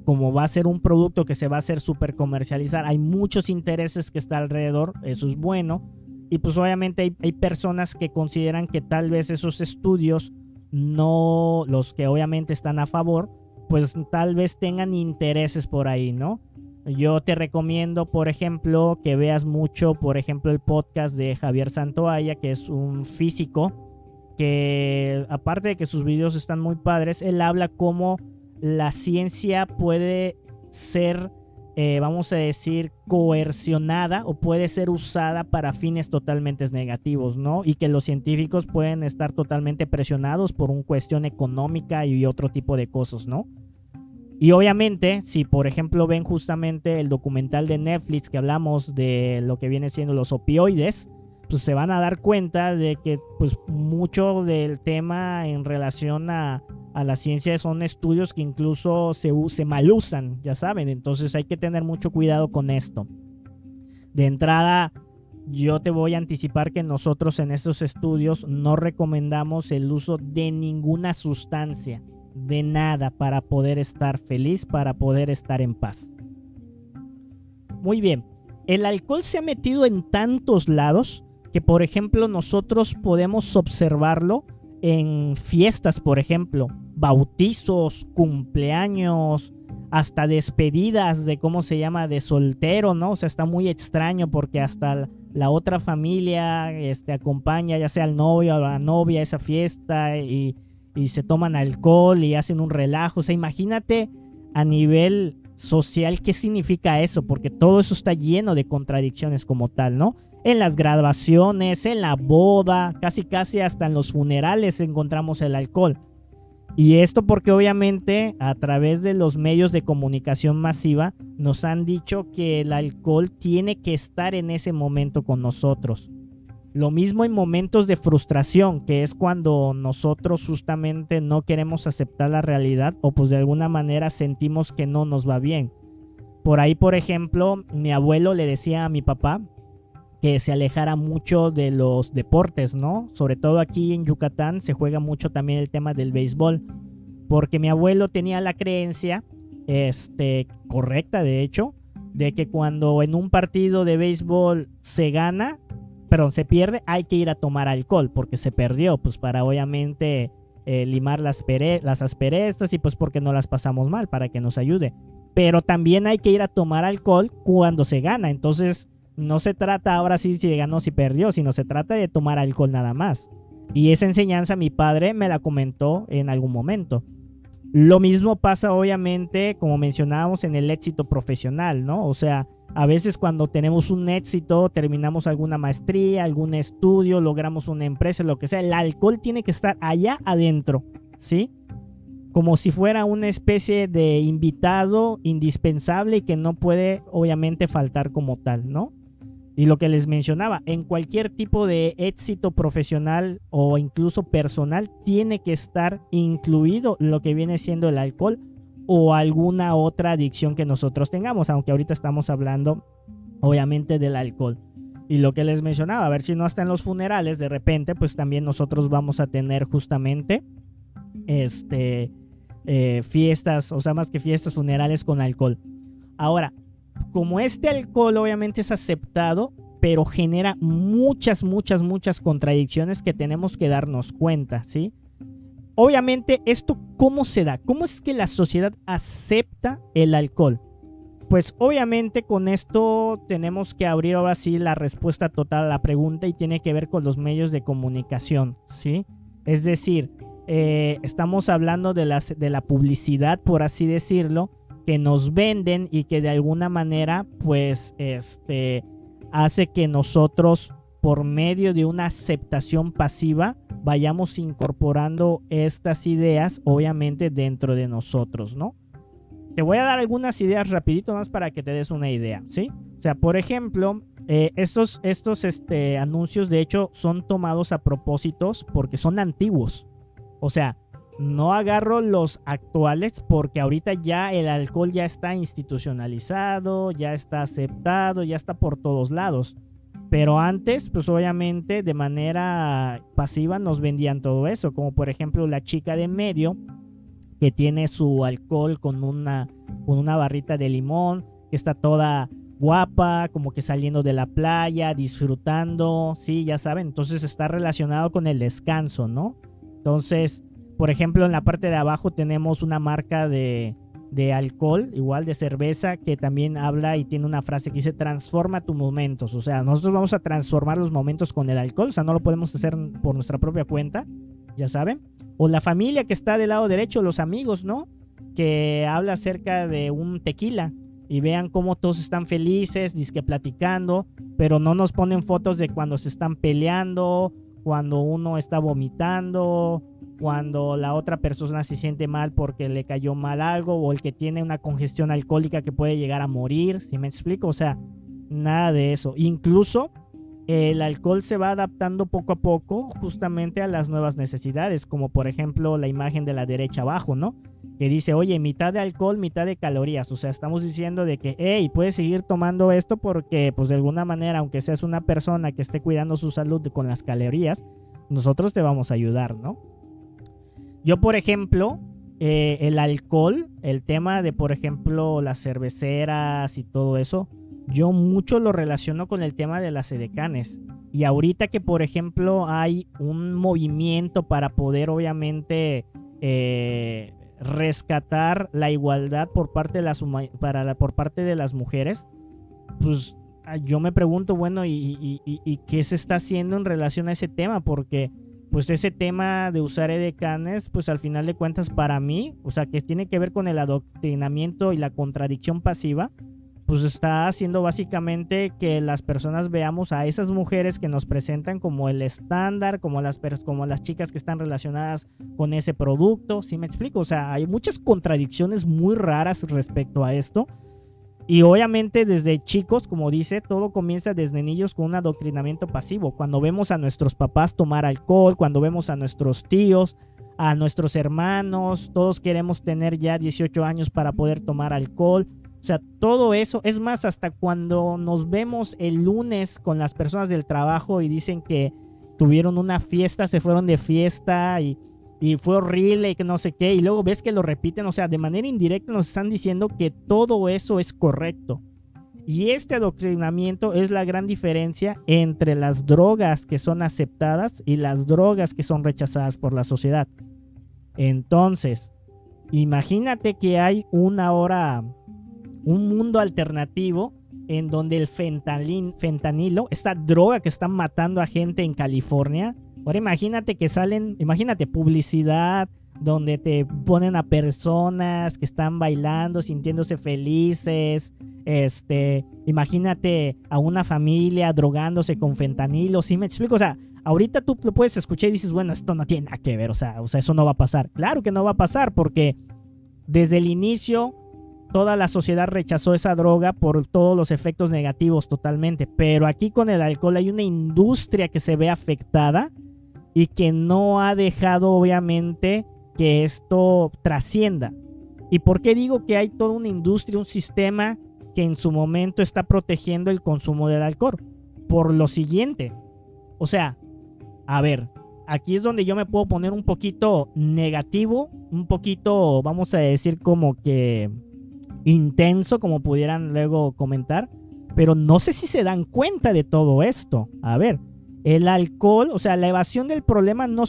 como va a ser un producto que se va a hacer súper comercializar, hay muchos intereses que está alrededor, eso es bueno. Y pues obviamente hay personas que consideran que tal vez esos estudios, no los que obviamente están a favor, pues tal vez tengan intereses por ahí, ¿no? Yo te recomiendo, por ejemplo, que veas mucho, por ejemplo, el podcast de Javier Santoalla, que es un físico, que aparte de que sus videos están muy padres, él habla cómo la ciencia puede ser, vamos a decir, coercionada o puede ser usada para fines totalmente negativos, ¿no? Y que los científicos pueden estar totalmente presionados por una cuestión económica y otro tipo de cosas, ¿no? Y obviamente, si por ejemplo ven justamente el documental de Netflix que hablamos de lo que viene siendo los opioides, pues se van a dar cuenta de que pues mucho del tema en relación a la ciencia son estudios que incluso se malusan, ya saben. Entonces hay que tener mucho cuidado con esto. De entrada, yo te voy a anticipar que nosotros en estos estudios no recomendamos el uso de ninguna sustancia, de nada, para poder estar feliz, para poder estar en paz. Muy bien, el alcohol se ha metido en tantos lados que, por ejemplo, nosotros podemos observarlo en fiestas, por ejemplo, bautizos, cumpleaños, hasta despedidas de, ¿cómo se llama?, de soltero, ¿no? O sea, está muy extraño porque hasta la otra familia acompaña ya sea al novio o a la novia a esa fiesta y se toman alcohol y hacen un relajo. O sea, imagínate a nivel social qué significa eso, porque todo eso está lleno de contradicciones como tal, ¿no? En las graduaciones, en la boda, casi hasta en los funerales encontramos el alcohol. Y esto porque obviamente a través de los medios de comunicación masiva nos han dicho que el alcohol tiene que estar en ese momento con nosotros. Lo mismo en momentos de frustración, que es cuando nosotros justamente no queremos aceptar la realidad o pues de alguna manera sentimos que no nos va bien. Por ahí, por ejemplo, mi abuelo le decía a mi papá que se alejara mucho de los deportes, ¿no? Sobre todo aquí en Yucatán se juega mucho también el tema del béisbol, porque mi abuelo tenía la creencia, correcta de hecho, de que cuando en un partido de béisbol se pierde, hay que ir a tomar alcohol, porque se perdió, pues para obviamente limar las asperezas y pues porque no las pasamos mal, para que nos ayude. Pero también hay que ir a tomar alcohol cuando se gana, entonces no se trata ahora sí si ganó o si perdió, sino se trata de tomar alcohol nada más. Y esa enseñanza mi padre me la comentó en algún momento. Lo mismo pasa obviamente, como mencionábamos, en el éxito profesional, ¿no? O sea, a veces cuando tenemos un éxito, terminamos alguna maestría, algún estudio, logramos una empresa, lo que sea, el alcohol tiene que estar allá adentro, ¿sí? Como si fuera una especie de invitado indispensable y que no puede obviamente faltar como tal, ¿no? Y lo que les mencionaba, en cualquier tipo de éxito profesional o incluso personal, tiene que estar incluido lo que viene siendo el alcohol o alguna otra adicción que nosotros tengamos, aunque ahorita estamos hablando obviamente del alcohol. Y lo que les mencionaba, a ver si no hasta en los funerales, de repente, pues también nosotros vamos a tener justamente fiestas, o sea, más que fiestas, funerales con alcohol. Ahora, como este alcohol obviamente es aceptado, pero genera muchas contradicciones que tenemos que darnos cuenta, ¿sí? Obviamente, ¿esto cómo se da? ¿Cómo es que la sociedad acepta el alcohol? Pues obviamente con esto tenemos que abrir ahora sí la respuesta total a la pregunta y tiene que ver con los medios de comunicación, ¿sí? Es decir, estamos hablando de la publicidad, por así decirlo, que nos venden y que de alguna manera pues hace que nosotros por medio de una aceptación pasiva vayamos incorporando estas ideas obviamente dentro de nosotros, ¿no? Te voy a dar algunas ideas rapidito más para que te des una idea, ¿sí? O sea, por ejemplo, estos anuncios de hecho son tomados a propósitos porque son antiguos. O sea, no agarro los actuales porque ahorita ya el alcohol ya está institucionalizado, ya está aceptado, ya está por todos lados. Pero antes, pues obviamente de manera pasiva nos vendían todo eso, como por ejemplo la chica de en medio que tiene su alcohol con una barrita de limón, que está toda guapa, como que saliendo de la playa, disfrutando, sí, ya saben, entonces está relacionado con el descanso, ¿no? Entonces, por ejemplo, en la parte de abajo tenemos una marca de alcohol, igual de cerveza, que también habla y tiene una frase que dice transforma tus momentos. O sea, nosotros vamos a transformar los momentos con el alcohol, o sea, no lo podemos hacer por nuestra propia cuenta, ya saben. O la familia que está del lado derecho, los amigos, ¿no? Que habla acerca de un tequila y vean cómo todos están felices, dizque platicando, pero no nos ponen fotos de cuando se están peleando, cuando uno está vomitando, cuando la otra persona se siente mal porque le cayó mal algo, o el que tiene una congestión alcohólica que puede llegar a morir, ¿sí me explico? O sea, nada de eso. Incluso el alcohol se va adaptando poco a poco justamente a las nuevas necesidades, como por ejemplo la imagen de la derecha abajo, ¿no? que dice, oye, mitad de alcohol, mitad de calorías. O sea, estamos diciendo de que, hey, puedes seguir tomando esto porque, pues de alguna manera, aunque seas una persona que esté cuidando su salud con las calorías, nosotros te vamos a ayudar, ¿no? Yo, por ejemplo, el alcohol, el tema de, por ejemplo, las cerveceras y todo eso, yo mucho lo relaciono con el tema de las edecanes. Y ahorita que, por ejemplo, hay un movimiento para poder, obviamente, rescatar la igualdad por parte de por parte de las mujeres, pues yo me pregunto, bueno, ¿y qué se está haciendo en relación a ese tema? Porque pues ese tema de usar edecanes, pues al final de cuentas para mí, o sea, que tiene que ver con el adoctrinamiento y la contradicción pasiva, pues está haciendo básicamente que las personas veamos a esas mujeres que nos presentan como el estándar, como las chicas que están relacionadas con ese producto. ¿Sí me explico? O sea, hay muchas contradicciones muy raras respecto a esto. Y obviamente desde chicos, como dice, todo comienza desde niños con un adoctrinamiento pasivo. Cuando vemos a nuestros papás tomar alcohol, cuando vemos a nuestros tíos, a nuestros hermanos, todos queremos tener ya 18 años para poder tomar alcohol. O sea, todo eso, es más, hasta cuando nos vemos el lunes con las personas del trabajo y dicen que tuvieron una fiesta, se fueron de fiesta y fue horrible y que no sé qué, y luego ves que lo repiten, o sea, de manera indirecta nos están diciendo que todo eso es correcto. Y este adoctrinamiento es la gran diferencia entre las drogas que son aceptadas y las drogas que son rechazadas por la sociedad. Entonces, imagínate que hay un mundo alternativo en donde el fentanilo, esta droga que está matando a gente en California. Ahora imagínate imagínate publicidad donde te ponen a personas que están bailando, sintiéndose felices. Imagínate a una familia drogándose con fentanilo. ¿Sí me explico? O sea, ahorita tú lo puedes escuchar y dices, bueno, esto no tiene nada que ver. O sea, eso no va a pasar. Claro que no va a pasar porque desde el inicio toda la sociedad rechazó esa droga por todos los efectos negativos totalmente. Pero aquí con el alcohol hay una industria que se ve afectada y que no ha dejado obviamente que esto trascienda. ¿Y por qué digo que hay toda una industria, un sistema que en su momento está protegiendo el consumo del alcohol? Por lo siguiente, o sea, a ver, aquí es donde yo me puedo poner un poquito negativo, un poquito, vamos a decir como que intenso, como pudieran luego comentar, pero no sé si se dan cuenta de todo esto. A ver, el alcohol, o sea, la evasión del problema no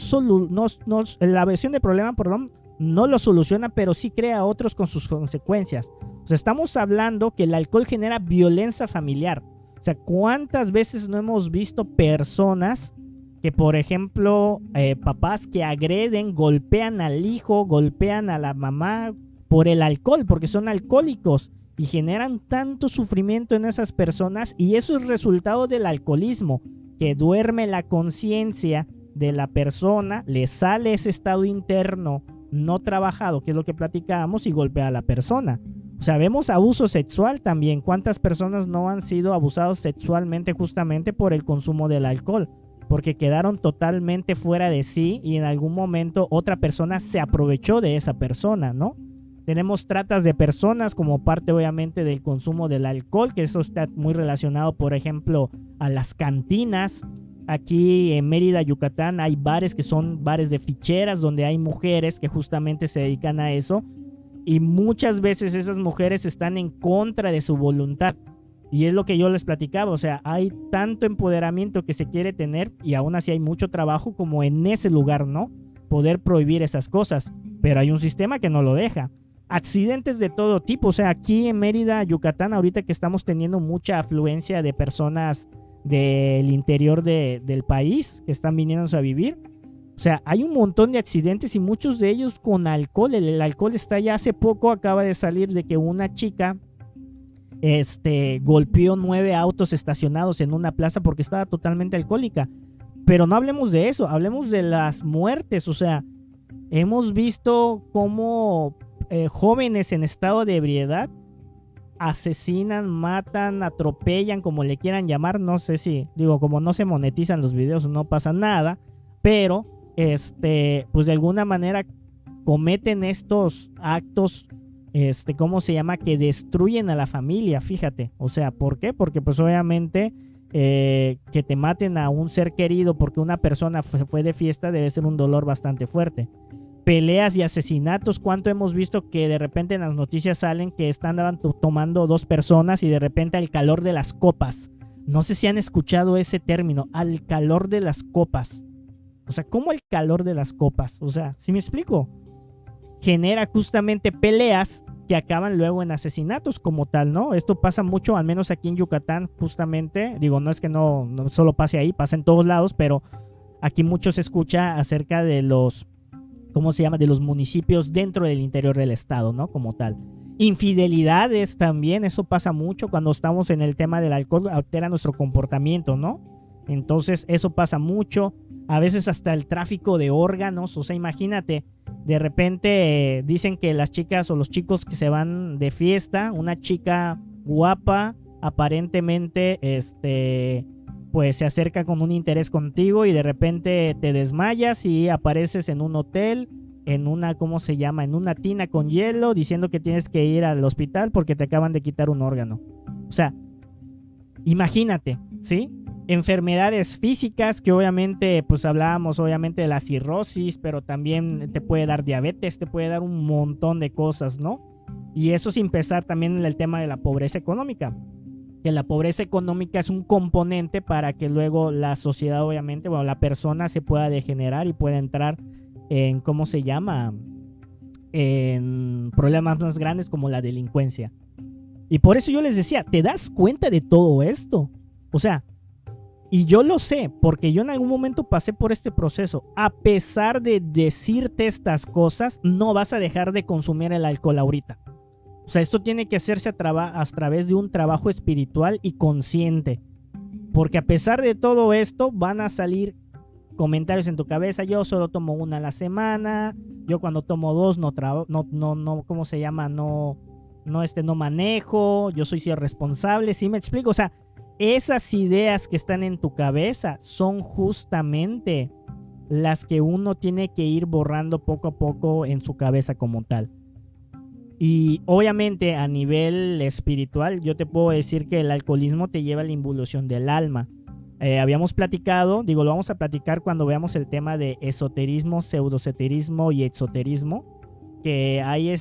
lo soluciona, pero sí crea otros con sus consecuencias. O sea, estamos hablando que el alcohol genera violencia familiar. O sea, ¿cuántas veces no hemos visto personas que, por ejemplo, papás que agreden, golpean al hijo, golpean a la mamá por el alcohol, porque son alcohólicos y generan tanto sufrimiento en esas personas? Y eso es resultado del alcoholismo, que duerme la conciencia de la persona, le sale ese estado interno no trabajado, que es lo que platicábamos, y golpea a la persona. O sea, vemos abuso sexual también. ¿Cuántas personas no han sido abusados sexualmente justamente por el consumo del alcohol? Porque quedaron totalmente fuera de sí y en algún momento otra persona se aprovechó de esa persona, ¿no? Tenemos tratas de personas como parte obviamente del consumo del alcohol, que eso está muy relacionado, por ejemplo, a las cantinas. Aquí en Mérida, Yucatán, hay bares que son bares de ficheras donde hay mujeres que justamente se dedican a eso, y muchas veces esas mujeres están en contra de su voluntad. Y es lo que yo les platicaba, o sea, hay tanto empoderamiento que se quiere tener y aún así hay mucho trabajo como en ese lugar, ¿no? Poder prohibir esas cosas, pero hay un sistema que no lo deja. Accidentes de todo tipo, o sea, aquí en Mérida, Yucatán, ahorita que estamos teniendo mucha afluencia de personas del interior del país que están viniendo a vivir, o sea, hay un montón de accidentes y muchos de ellos con alcohol. El alcohol está ya, hace poco acaba de salir de que una chica golpeó 9 autos estacionados en una plaza porque estaba totalmente alcohólica. Pero no hablemos de eso, hablemos de las muertes. O sea, hemos visto cómo jóvenes en estado de ebriedad asesinan, matan, atropellan, como le quieran llamar. No sé si, digo, como no se monetizan los videos no pasa nada, pero pues de alguna manera cometen estos actos, ¿cómo se llama? Que destruyen a la familia, fíjate. O sea, ¿por qué? Porque pues obviamente que te maten a un ser querido porque una persona fue de fiesta debe ser un dolor bastante fuerte. Peleas y asesinatos, ¿cuánto hemos visto que de repente en las noticias salen que andaban tomando dos personas y de repente al calor de las copas? No sé si han escuchado ese término, al calor de las copas. O sea, ¿cómo el calor de las copas? O sea, ¿sí me explico? Genera justamente peleas que acaban luego en asesinatos como tal, ¿no? Esto pasa mucho, al menos aquí en Yucatán, justamente. Digo, no es que no solo pase ahí, pasa en todos lados, pero aquí mucho se escucha acerca de los, ¿cómo se llama? De los municipios dentro del interior del estado, ¿no? Como tal. Infidelidades también, eso pasa mucho cuando estamos en el tema del alcohol, altera nuestro comportamiento, ¿no? Entonces eso pasa mucho, a veces hasta el tráfico de órganos, o sea, imagínate, de repente dicen que las chicas o los chicos que se van de fiesta, una chica guapa, aparentemente, pues se acerca con un interés contigo y de repente te desmayas y apareces en un hotel, en una, ¿cómo se llama? En una tina con hielo, diciendo que tienes que ir al hospital porque te acaban de quitar un órgano. O sea, imagínate, ¿sí? Enfermedades físicas que obviamente, pues hablábamos obviamente de la cirrosis, pero también te puede dar diabetes, te puede dar un montón de cosas, ¿no? Y eso sin empezar también en el tema de la pobreza económica. Que la pobreza económica es un componente para que luego la sociedad, obviamente, bueno, la persona se pueda degenerar y pueda entrar en, ¿cómo se llama? En problemas más grandes como la delincuencia. Y por eso yo les decía, ¿te das cuenta de todo esto? O sea, y yo lo sé, porque yo en algún momento pasé por este proceso. A pesar de decirte estas cosas, no vas a dejar de consumir el alcohol ahorita. O sea, esto tiene que hacerse a través de un trabajo espiritual y consciente. Porque a pesar de todo esto, van a salir comentarios en tu cabeza. Yo solo tomo una a la semana. Yo cuando tomo dos no, ¿cómo se llama? No manejo. Yo soy irresponsable. ¿Sí me explico? O sea, esas ideas que están en tu cabeza son justamente las que uno tiene que ir borrando poco a poco en su cabeza como tal. Y obviamente a nivel espiritual yo te puedo decir que el alcoholismo te lleva a la involución del alma. Habíamos platicado, lo vamos a platicar cuando veamos el tema de esoterismo, pseudoesoterismo y exoterismo, que hay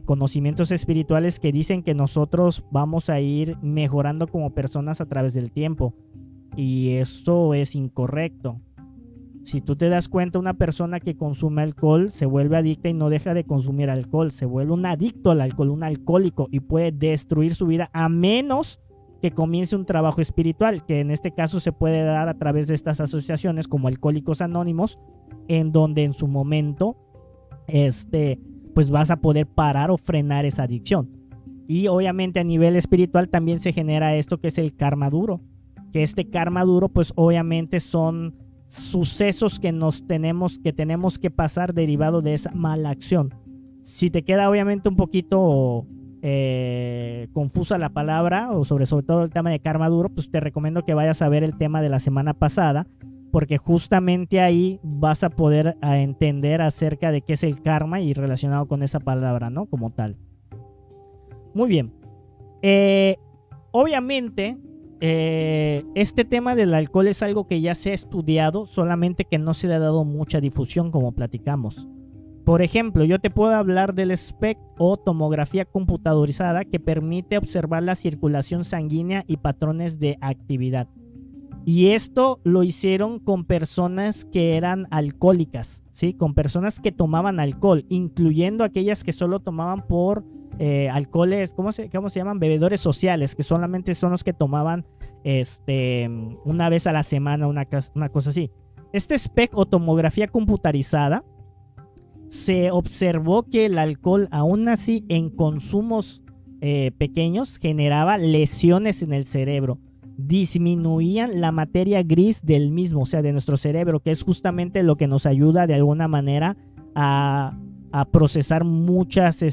conocimientos espirituales que dicen que nosotros vamos a ir mejorando como personas a través del tiempo. Y eso es incorrecto. Si tú te das cuenta, una persona que consume alcohol se vuelve adicta y no deja de consumir alcohol. Se vuelve un adicto al alcohol, un alcohólico, y puede destruir su vida a menos que comience un trabajo espiritual, que en este caso se puede dar a través de estas asociaciones como Alcohólicos Anónimos, en donde en su momento pues vas a poder parar o frenar esa adicción. Y obviamente a nivel espiritual también se genera esto que es el karma duro, que este karma duro pues obviamente son sucesos que tenemos que pasar derivado de esa mala acción. Si te queda obviamente un poquito confusa la palabra, o sobre todo el tema de karma duro, pues te recomiendo que vayas a ver el tema de la semana pasada, porque justamente ahí vas a poder entender acerca de qué es el karma y relacionado con esa palabra, ¿no? Como tal. Muy bien. Obviamente, este tema del alcohol es algo que ya se ha estudiado, solamente que no se le ha dado mucha difusión como platicamos. Por ejemplo, yo te puedo hablar del SPECT o tomografía computadorizada, que permite observar la circulación sanguínea y patrones de actividad. Y esto lo hicieron con personas que eran alcohólicas, ¿sí? Con personas que tomaban alcohol, incluyendo aquellas que solo tomaban por alcoholes, ¿cómo se llaman? Bebedores sociales, que solamente son los que tomaban una vez a la semana, una cosa así. Este SPECT o tomografía computarizada, se observó que el alcohol, aún así en consumos pequeños, generaba lesiones en el cerebro. Disminuían la materia gris del mismo, o sea, de nuestro cerebro, que es justamente lo que nos ayuda de alguna manera a procesar muchas,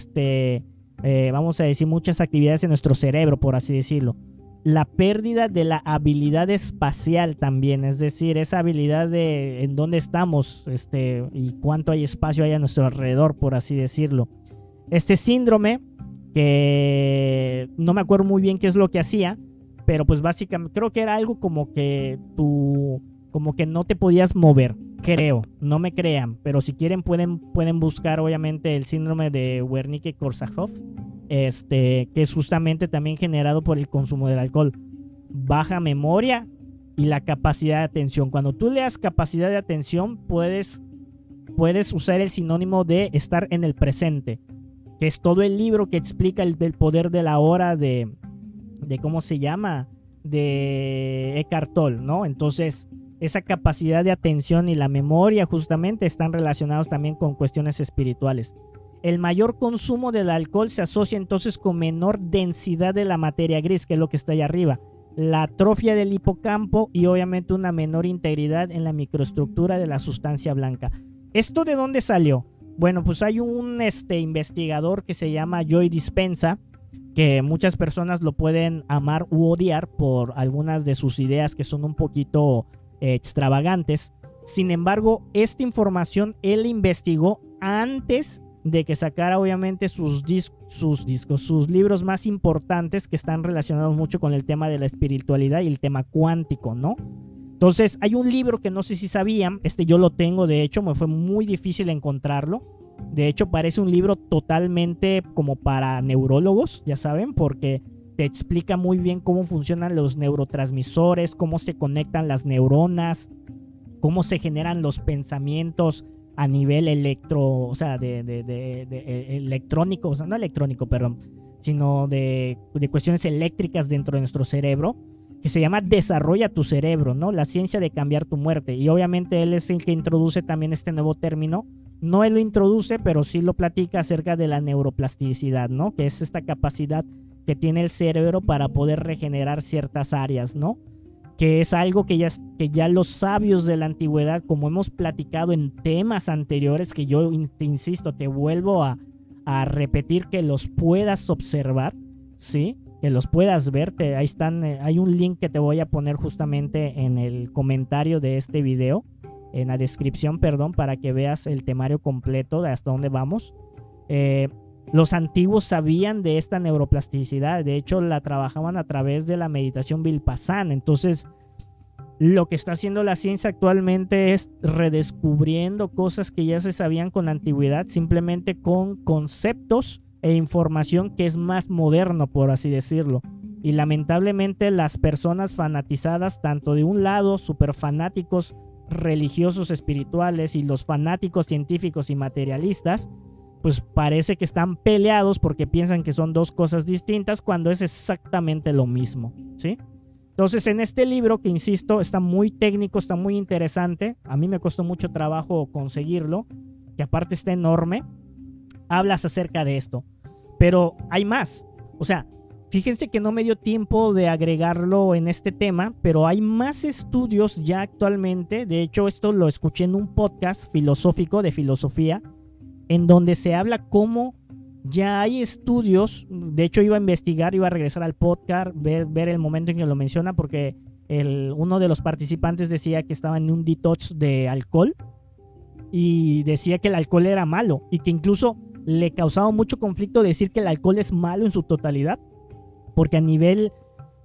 vamos a decir, muchas actividades en nuestro cerebro, por así decirlo. la pérdida de la habilidad espacial también, es decir, esa habilidad de en dónde estamos, y cuánto hay espacio hay a nuestro alrededor, por así decirlo. Este síndrome, que no me acuerdo muy bien qué es lo que hacía, pero pues básicamente creo que era algo como que como que no te podías mover, creo, no me crean, pero si quieren pueden buscar obviamente el síndrome de Wernicke-Korsakoff, que es justamente también generado por el consumo del alcohol. Baja memoria y la capacidad de atención. Cuando tú leas capacidad de atención, puedes usar el sinónimo de estar en el presente, que es todo el libro que explica del poder de la hora de ¿cómo se llama? De Eckhart Tolle, ¿no? Entonces, esa capacidad de atención y la memoria justamente están relacionados también con cuestiones espirituales. El mayor consumo del alcohol se asocia entonces con menor densidad de la materia gris, que es lo que está ahí arriba, la atrofia del hipocampo y obviamente una menor integridad en la microestructura de la sustancia blanca. ¿Esto de dónde salió? Bueno, pues hay un investigador que se llama Joe Dispenza, que muchas personas lo pueden amar u odiar por algunas de sus ideas que son un poquito extravagantes. Sin embargo, esta información él investigó antes de que sacara obviamente sus libros más importantes, que están relacionados mucho con el tema de la espiritualidad y el tema cuántico, ¿no? Entonces hay un libro que no sé si sabían, yo lo tengo, de hecho me fue muy difícil encontrarlo. De hecho parece un libro totalmente como para neurólogos, ya saben, porque te explica muy bien cómo funcionan los neurotransmisores, cómo se conectan las neuronas, cómo se generan los pensamientos a nivel electrónico, o sea, no electrónico, perdón, sino de cuestiones eléctricas dentro de nuestro cerebro, que se llama Desarrolla tu cerebro, ¿no? La ciencia de cambiar tu muerte. Y obviamente él es el que introduce también este nuevo término. No él lo introduce, pero sí lo platica acerca de la neuroplasticidad, ¿no? Que es esta capacidad que tiene el cerebro para poder regenerar ciertas áreas, ¿no? Que es algo que ya los sabios de la antigüedad, como hemos platicado en temas anteriores, que yo te insisto, te vuelvo a repetir, que los puedas observar, ¿sí? Que los puedas ver. Ahí están, hay un link que te voy a poner justamente en el comentario de este video, en la descripción, perdón, para que veas el temario completo de hasta dónde vamos. Los antiguos sabían de esta neuroplasticidad, de hecho la trabajaban a través de la meditación Vipassana. Entonces, lo que está haciendo la ciencia actualmente es redescubriendo cosas que ya se sabían con la antigüedad, simplemente con conceptos e información que es más moderno, por así decirlo. Y lamentablemente las personas fanatizadas, tanto de un lado, súper fanáticos religiosos espirituales, y los fanáticos científicos y materialistas, pues parece que están peleados porque piensan que son dos cosas distintas cuando es exactamente lo mismo, ¿sí? Entonces, en este libro, que insisto, está muy técnico, está muy interesante, a mí me costó mucho trabajo conseguirlo, que aparte está enorme, hablas acerca de esto. Pero hay más. O sea, fíjense que no me dio tiempo de agregarlo en este tema, pero hay más estudios ya actualmente. De hecho, esto lo escuché en un podcast filosófico de filosofía, en donde se habla cómo ya hay estudios. De hecho, iba a regresar al podcast, ver el momento en que lo menciona, porque uno de los participantes decía que estaba en un detox de alcohol y decía que el alcohol era malo, y que incluso le causaba mucho conflicto decir que el alcohol es malo en su totalidad, porque a nivel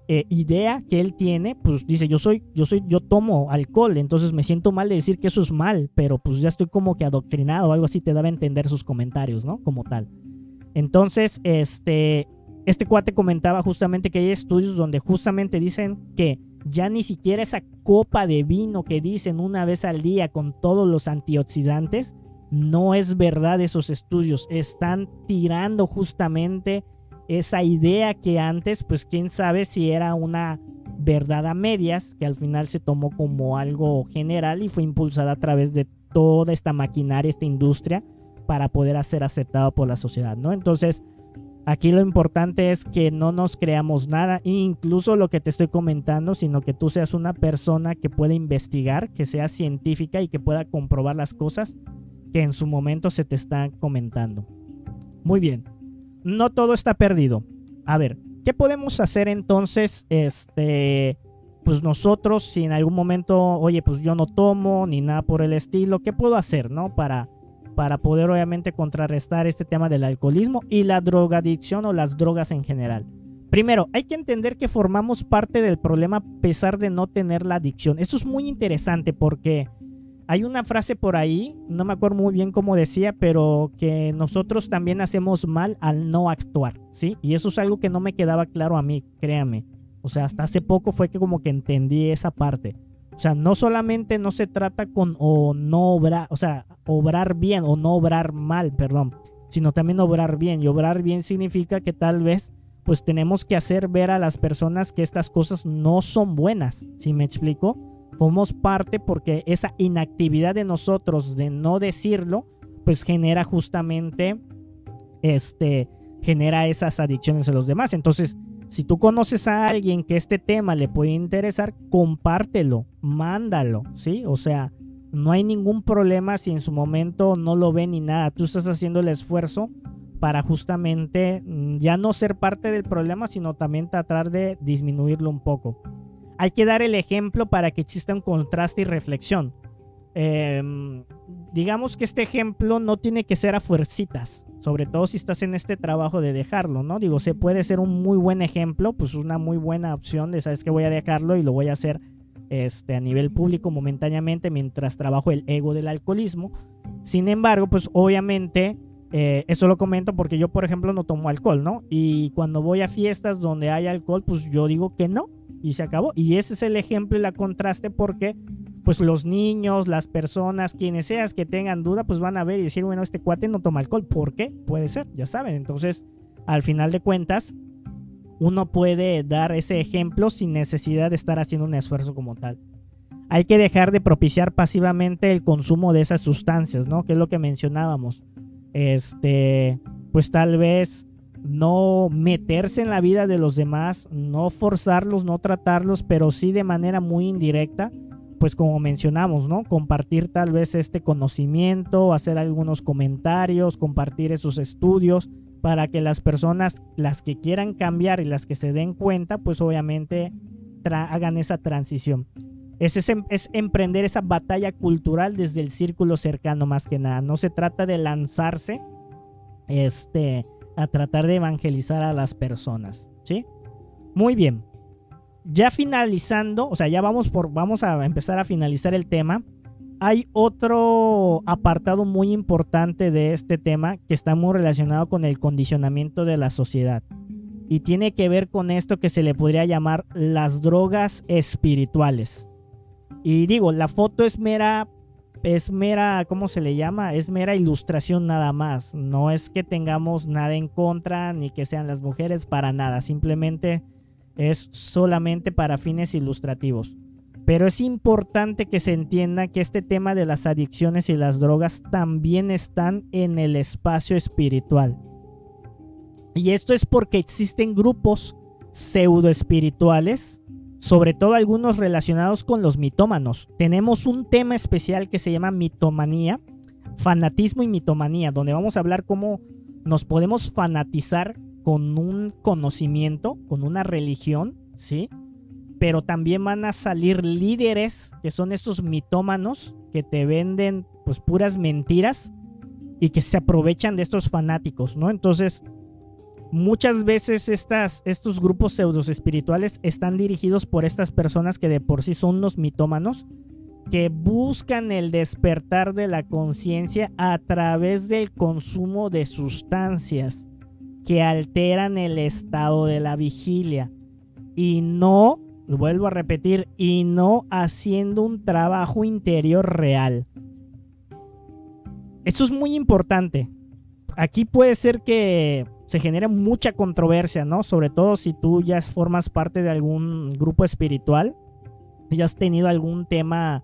idea que él tiene, pues dice, yo tomo alcohol, entonces me siento mal de decir que eso es mal, pero pues ya estoy como que adoctrinado o algo así, te daba a entender sus comentarios, ¿no? Como tal. Entonces, este cuate comentaba justamente que hay estudios donde justamente dicen que ya ni siquiera esa copa de vino que dicen una vez al día con todos los antioxidantes, no es verdad. Esos estudios están tirando justamente esa idea que antes, pues quién sabe si era una verdad a medias, que al final se tomó como algo general y fue impulsada a través de toda esta maquinaria, esta industria, para poder ser aceptado por la sociedad, ¿no? Entonces, aquí lo importante es que no nos creamos nada, incluso lo que te estoy comentando, sino que tú seas una persona que pueda investigar, que sea científica y que pueda comprobar las cosas que en su momento se te están comentando. Muy bien, no todo está perdido. A ver, ¿Qué podemos hacer entonces? Pues nosotros, si en algún momento, oye, pues yo no tomo ni nada por el estilo, ¿qué puedo hacer, no? Para poder obviamente contrarrestar este tema del alcoholismo y la drogadicción o las drogas en general. Primero, hay que entender que formamos parte del problema a pesar de no tener la adicción. Esto es muy interesante porque hay una frase por ahí, no me acuerdo muy bien cómo decía, pero que nosotros también hacemos mal al no actuar, ¿sí? Y eso es algo que no me quedaba claro a mí, créame. O sea, hasta hace poco fue que como que entendí esa parte. O sea, no solamente no se trata con o no obrar, o sea, obrar bien o no obrar mal, perdón, sino también obrar bien. Y obrar bien significa que tal vez pues tenemos que hacer ver a las personas que estas cosas no son buenas, ¿sí me explico? Formamos parte porque esa inactividad de nosotros de no decirlo, pues genera justamente, genera esas adicciones a los demás. Entonces, si tú conoces a alguien que este tema le puede interesar, compártelo, mándalo, ¿sí? O sea, no hay ningún problema si en su momento no lo ve ni nada. Tú estás haciendo el esfuerzo para justamente ya no ser parte del problema, sino también tratar de disminuirlo un poco. Hay que dar el ejemplo para que exista un contraste y reflexión. Digamos que este ejemplo no tiene que ser a fuercitas, sobre todo si estás en este trabajo de dejarlo, ¿no? Digo, se puede ser un muy buen ejemplo, pues una muy buena opción de, ¿sabes qué? Voy a dejarlo y lo voy a hacer a nivel público momentáneamente mientras trabajo el ego del alcoholismo. Sin embargo, pues obviamente, eso lo comento porque yo, por ejemplo, no tomo alcohol, ¿no? Y cuando voy a fiestas donde hay alcohol, pues yo digo que no y se acabó. Y ese es el ejemplo y la contraste porque pues los niños, las personas, quienes seas que tengan duda, pues van a ver y decir, bueno, este cuate no toma alcohol. ¿Por qué? Puede ser, ya saben. Entonces, al final de cuentas, uno puede dar ese ejemplo sin necesidad de estar haciendo un esfuerzo como tal. Hay que dejar de propiciar pasivamente el consumo de esas sustancias, ¿no? Que es lo que mencionábamos. Pues tal vez no meterse en la vida de los demás, no forzarlos, no tratarlos, pero sí de manera muy indirecta, pues como mencionamos, ¿no? Compartir tal vez este conocimiento, hacer algunos comentarios, compartir esos estudios para que las personas, las que quieran cambiar y las que se den cuenta, pues obviamente hagan esa transición. Es emprender esa batalla cultural desde el círculo cercano más que nada. No se trata de lanzarse a tratar de evangelizar a las personas, ¿sí? Muy bien. Ya finalizando, o sea, ya vamos a empezar a finalizar el tema. Hay otro apartado muy importante de este tema que está muy relacionado con el condicionamiento de la sociedad. Y tiene que ver con esto que se le podría llamar las drogas espirituales. Y digo, la foto es mera, ¿cómo se le llama? Es mera ilustración nada más. No es que tengamos nada en contra ni que sean las mujeres, para nada. Simplemente es solamente para fines ilustrativos. Pero es importante que se entienda que este tema de las adicciones y las drogas también están en el espacio espiritual. Y esto es porque existen grupos pseudo espirituales, sobre todo algunos relacionados con los mitómanos. Tenemos un tema especial que se llama mitomanía, fanatismo y mitomanía, donde vamos a hablar cómo nos podemos fanatizar con un conocimiento, con una religión, ¿sí? Pero también van a salir líderes que son estos mitómanos que te venden pues puras mentiras y que se aprovechan de estos fanáticos, ¿no? Entonces, muchas veces estos grupos pseudos espirituales están dirigidos por estas personas que de por sí son unos mitómanos, que buscan el despertar de la conciencia a través del consumo de sustancias que alteran el estado de la vigilia. Y no, lo vuelvo a repetir, y no haciendo un trabajo interior real. Esto es muy importante. Aquí puede ser que se genere mucha controversia, ¿no? Sobre todo si tú ya formas parte de algún grupo espiritual, ya has tenido algún tema,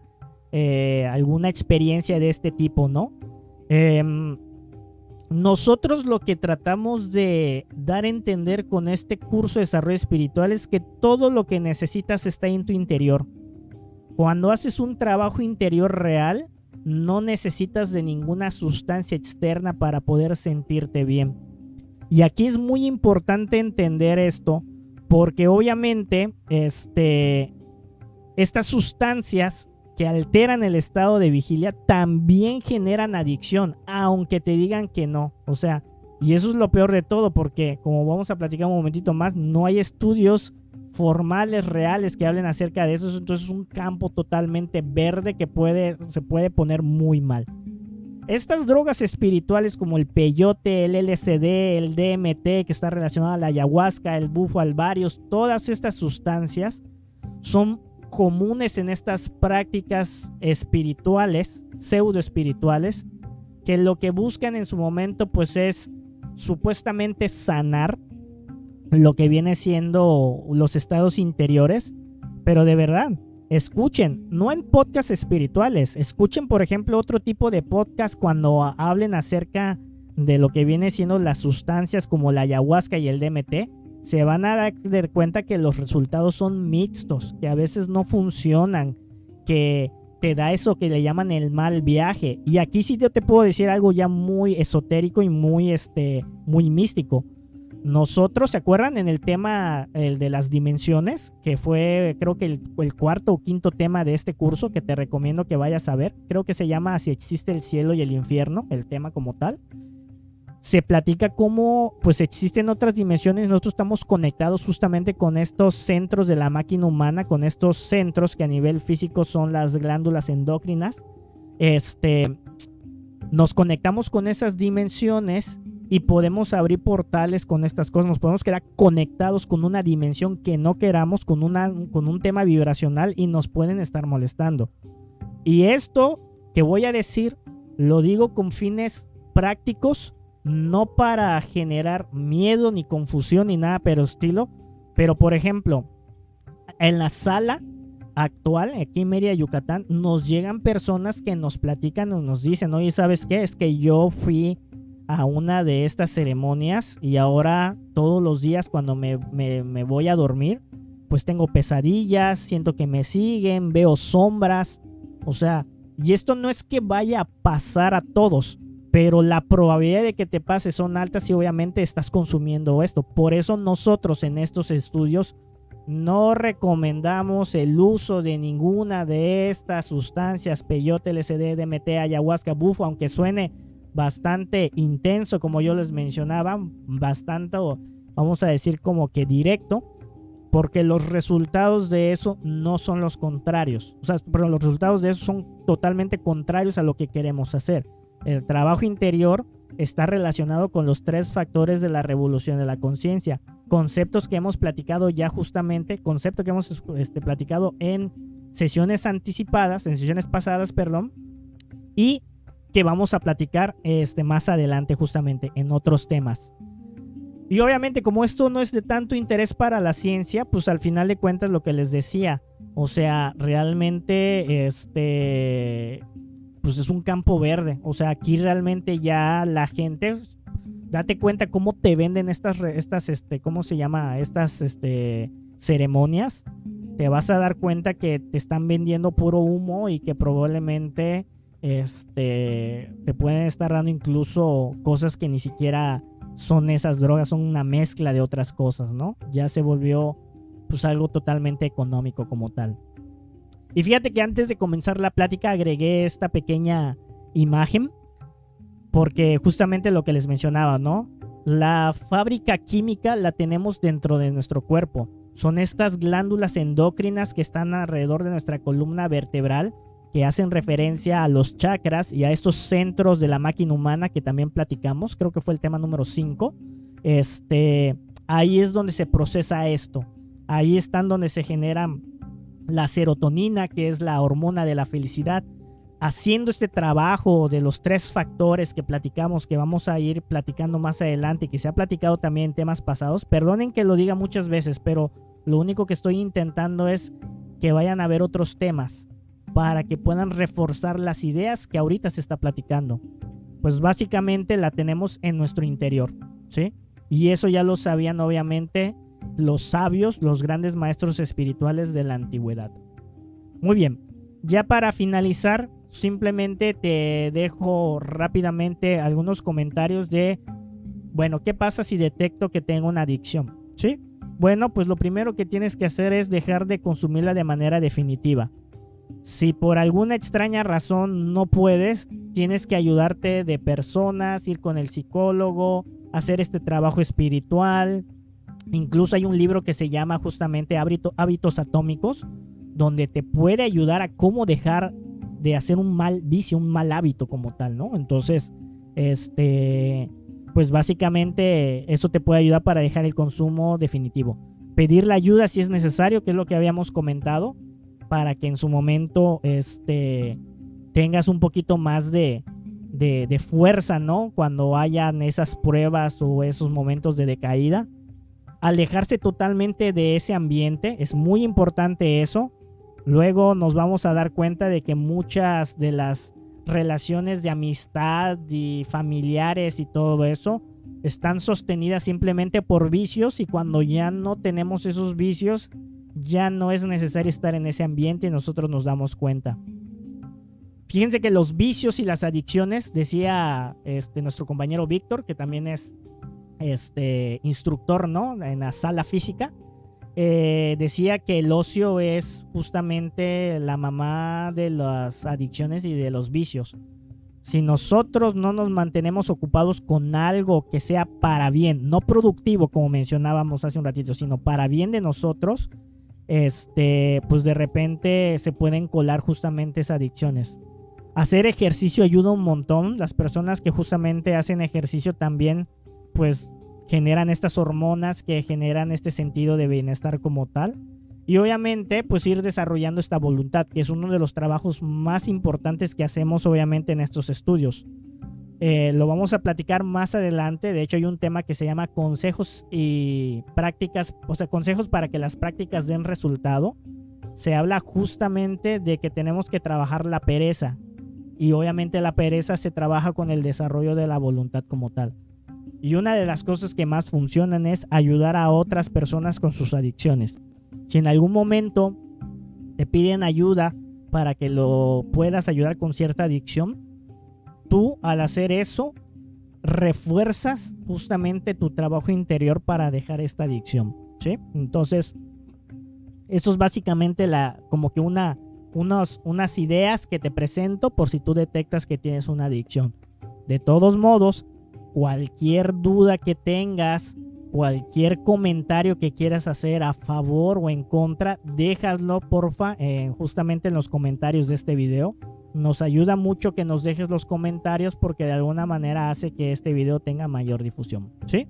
alguna experiencia de este tipo, ¿no? Nosotros lo que tratamos de dar a entender con este curso de desarrollo espiritual es que todo lo que necesitas está en tu interior. Cuando haces un trabajo interior real, no necesitas de ninguna sustancia externa para poder sentirte bien. Y aquí es muy importante entender esto, Porque obviamente estas sustancias que alteran el estado de vigilia también generan adicción, aunque te digan que no. O sea, y eso es lo peor de todo, porque como vamos a platicar un momentito más, no hay estudios formales, reales, que hablen acerca de eso. Entonces es un campo totalmente verde que se puede poner muy mal. Estas drogas espirituales como el peyote, el LSD, el DMT, que está relacionado a la ayahuasca, el bufo alvarius, todas estas sustancias son comunes en estas prácticas espirituales, pseudo espirituales, que lo que buscan en su momento pues es supuestamente sanar lo que viene siendo los estados interiores, pero de verdad, escuchen, no en podcasts espirituales, escuchen por ejemplo otro tipo de podcast cuando hablen acerca de lo que viene siendo las sustancias como la ayahuasca y el DMT. Se van a dar cuenta que los resultados son mixtos, que a veces no funcionan, que te da eso que le llaman el mal viaje. Y aquí sí yo te puedo decir algo ya muy esotérico y muy místico. Nosotros, ¿se acuerdan en el tema el de las dimensiones? Que fue creo que el cuarto o quinto tema de este curso que te recomiendo que vayas a ver. Creo que se llama Si existe el cielo y el infierno, el tema como tal. Se platica cómo pues existen otras dimensiones. Nosotros estamos conectados justamente con estos centros de la máquina humana, con estos centros que a nivel físico son las glándulas endócrinas. Nos conectamos con esas dimensiones y podemos abrir portales con estas cosas. Nos podemos quedar conectados con una dimensión que no queramos, con un tema vibracional, y nos pueden estar molestando. Y esto que voy a decir lo digo con fines prácticos, no para generar miedo ni confusión ni nada pero estilo. Pero por ejemplo, en la sala actual aquí en Mérida, Yucatán, nos llegan personas que nos platican o nos dicen: oye, ¿sabes qué? Es que yo fui a una de estas ceremonias y ahora todos los días cuando me voy a dormir pues tengo pesadillas, siento que me siguen, veo sombras. O sea, y esto no es que vaya a pasar a todos, pero la probabilidad de que te pase son altas y obviamente estás consumiendo esto. Por eso nosotros en estos estudios no recomendamos el uso de ninguna de estas sustancias, peyote, LSD, DMT, ayahuasca, bufo, aunque suene bastante intenso como yo les mencionaba, bastante, vamos a decir como que directo, porque los resultados de eso no son los contrarios. O sea, pero los resultados de eso son totalmente contrarios a lo que queremos hacer. El trabajo interior está relacionado con los 3 factores de la revolución de la conciencia. Conceptos que hemos platicado ya justamente, conceptos que hemos platicado en sesiones anticipadas, en sesiones pasadas, perdón, y que vamos a platicar más adelante justamente en otros temas. Y obviamente como esto no es de tanto interés para la ciencia, pues al final de cuentas lo que les decía, o sea, realmente pues es un campo verde. O sea, aquí realmente ya la gente, date cuenta cómo te venden estas ¿cómo se llama? Estas ceremonias. Te vas a dar cuenta que te están vendiendo puro humo y que probablemente te pueden estar dando incluso cosas que ni siquiera son esas drogas, son una mezcla de otras cosas, ¿no? Ya se volvió pues algo totalmente económico como tal. Y fíjate que antes de comenzar la plática agregué esta pequeña imagen porque justamente lo que les mencionaba, ¿no? La fábrica química la tenemos dentro de nuestro cuerpo. Son estas glándulas endócrinas que están alrededor de nuestra columna vertebral, que hacen referencia a los chakras y a estos centros de la máquina humana que también platicamos. Creo que fue el tema número 5. Ahí es donde se procesa esto. Ahí están donde se generan la serotonina, que es la hormona de la felicidad. Haciendo este trabajo de los 3 factores que platicamos, que vamos a ir platicando más adelante y que se ha platicado también en temas pasados. Perdonen que lo diga muchas veces, pero lo único que estoy intentando es que vayan a ver otros temas para que puedan reforzar las ideas que ahorita se está platicando. Pues básicamente la tenemos en nuestro interior, ¿sí? Y eso ya lo sabían obviamente los sabios, los grandes maestros espirituales de la antigüedad. Muy bien, ya para finalizar, simplemente te dejo rápidamente algunos comentarios de, bueno, ¿qué pasa si detecto que tengo una adicción? ¿Sí? Bueno, pues lo primero que tienes que hacer es dejar de consumirla de manera definitiva. Si por alguna extraña razón no puedes, tienes que ayudarte de personas, ir con el psicólogo, hacer este trabajo espiritual. Incluso hay un libro que se llama justamente Hábitos Atómicos, donde te puede ayudar a cómo dejar de hacer un mal vicio, un mal hábito como tal, ¿no? Entonces, pues básicamente eso te puede ayudar para dejar el consumo definitivo. Pedir la ayuda si es necesario, que es lo que habíamos comentado, para que en su momento tengas un poquito más de fuerza, ¿no? Cuando hayan esas pruebas o esos momentos de decaída. Alejarse totalmente de ese ambiente, es muy importante eso. Luego nos vamos a dar cuenta de que muchas de las relaciones de amistad y familiares y todo eso están sostenidas simplemente por vicios, y cuando ya no tenemos esos vicios, ya no es necesario estar en ese ambiente y nosotros nos damos cuenta. Fíjense que los vicios y las adicciones, decía nuestro compañero Víctor, que también es instructor, ¿no?, en la sala física, decía que el ocio es justamente la mamá de las adicciones y de los vicios. Si nosotros no nos mantenemos ocupados con algo que sea para bien, no productivo como mencionábamos hace un ratito, sino para bien de nosotros, pues de repente se pueden colar justamente esas adicciones. Hacer ejercicio ayuda un montón. Las personas que justamente hacen ejercicio también pues generan estas hormonas que generan este sentido de bienestar como tal. Y obviamente pues ir desarrollando esta voluntad, que es uno de los trabajos más importantes que hacemos obviamente en estos estudios. Lo vamos a platicar más adelante. De hecho hay un tema que se llama consejos y prácticas, o sea, consejos para que las prácticas den resultado. Se habla justamente de que tenemos que trabajar la pereza, y obviamente la pereza se trabaja con el desarrollo de la voluntad como tal. Y una de las cosas que más funcionan es ayudar a otras personas con sus adicciones. Si en algún momento te piden ayuda para que lo puedas ayudar con cierta adicción, tú al hacer eso refuerzas justamente tu trabajo interior para dejar esta adicción, ¿sí? Entonces, eso es básicamente como que unas ideas que te presento por si tú detectas que tienes una adicción. De todos modos, cualquier duda que tengas, cualquier comentario que quieras hacer a favor o en contra, déjalo porfa justamente en los comentarios de este video. Nos ayuda mucho que nos dejes los comentarios, porque de alguna manera hace que este video tenga mayor difusión, ¿sí?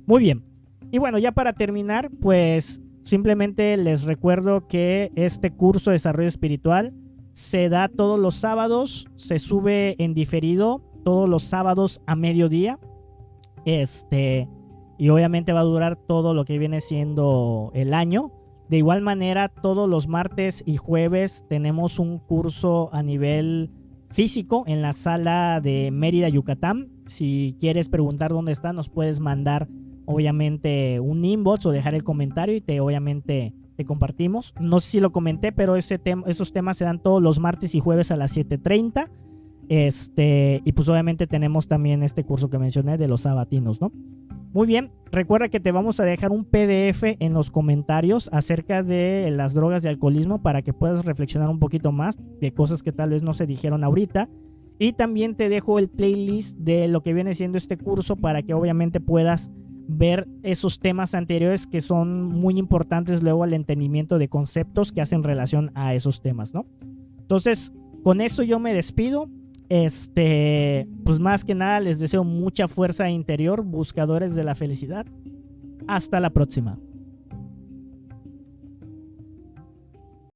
Muy bien. Y bueno, ya para terminar, pues simplemente les recuerdo que este curso de desarrollo espiritual se da todos los sábados, se sube en diferido todos los sábados a mediodía. Y obviamente va a durar todo lo que viene siendo el año. De igual manera, todos los martes y jueves tenemos un curso a nivel físico en la sala de Mérida, Yucatán. Si quieres preguntar dónde está, nos puedes mandar obviamente un inbox o dejar el comentario y obviamente te compartimos. No sé si lo comenté, pero esos temas se dan todos los martes y jueves a las 7:30. Y pues obviamente tenemos también este curso que mencioné de los sabatinos, ¿no? Muy bien, recuerda que te vamos a dejar un PDF en los comentarios acerca de las drogas y alcoholismo, para que puedas reflexionar un poquito más de cosas que tal vez no se dijeron ahorita. Y también te dejo el playlist de lo que viene siendo este curso, para que obviamente puedas ver esos temas anteriores que son muy importantes luego al entendimiento de conceptos que hacen relación a esos temas, ¿no? Entonces, con eso yo me despido. Pues más que nada les deseo mucha fuerza interior, buscadores de la felicidad. Hasta la próxima.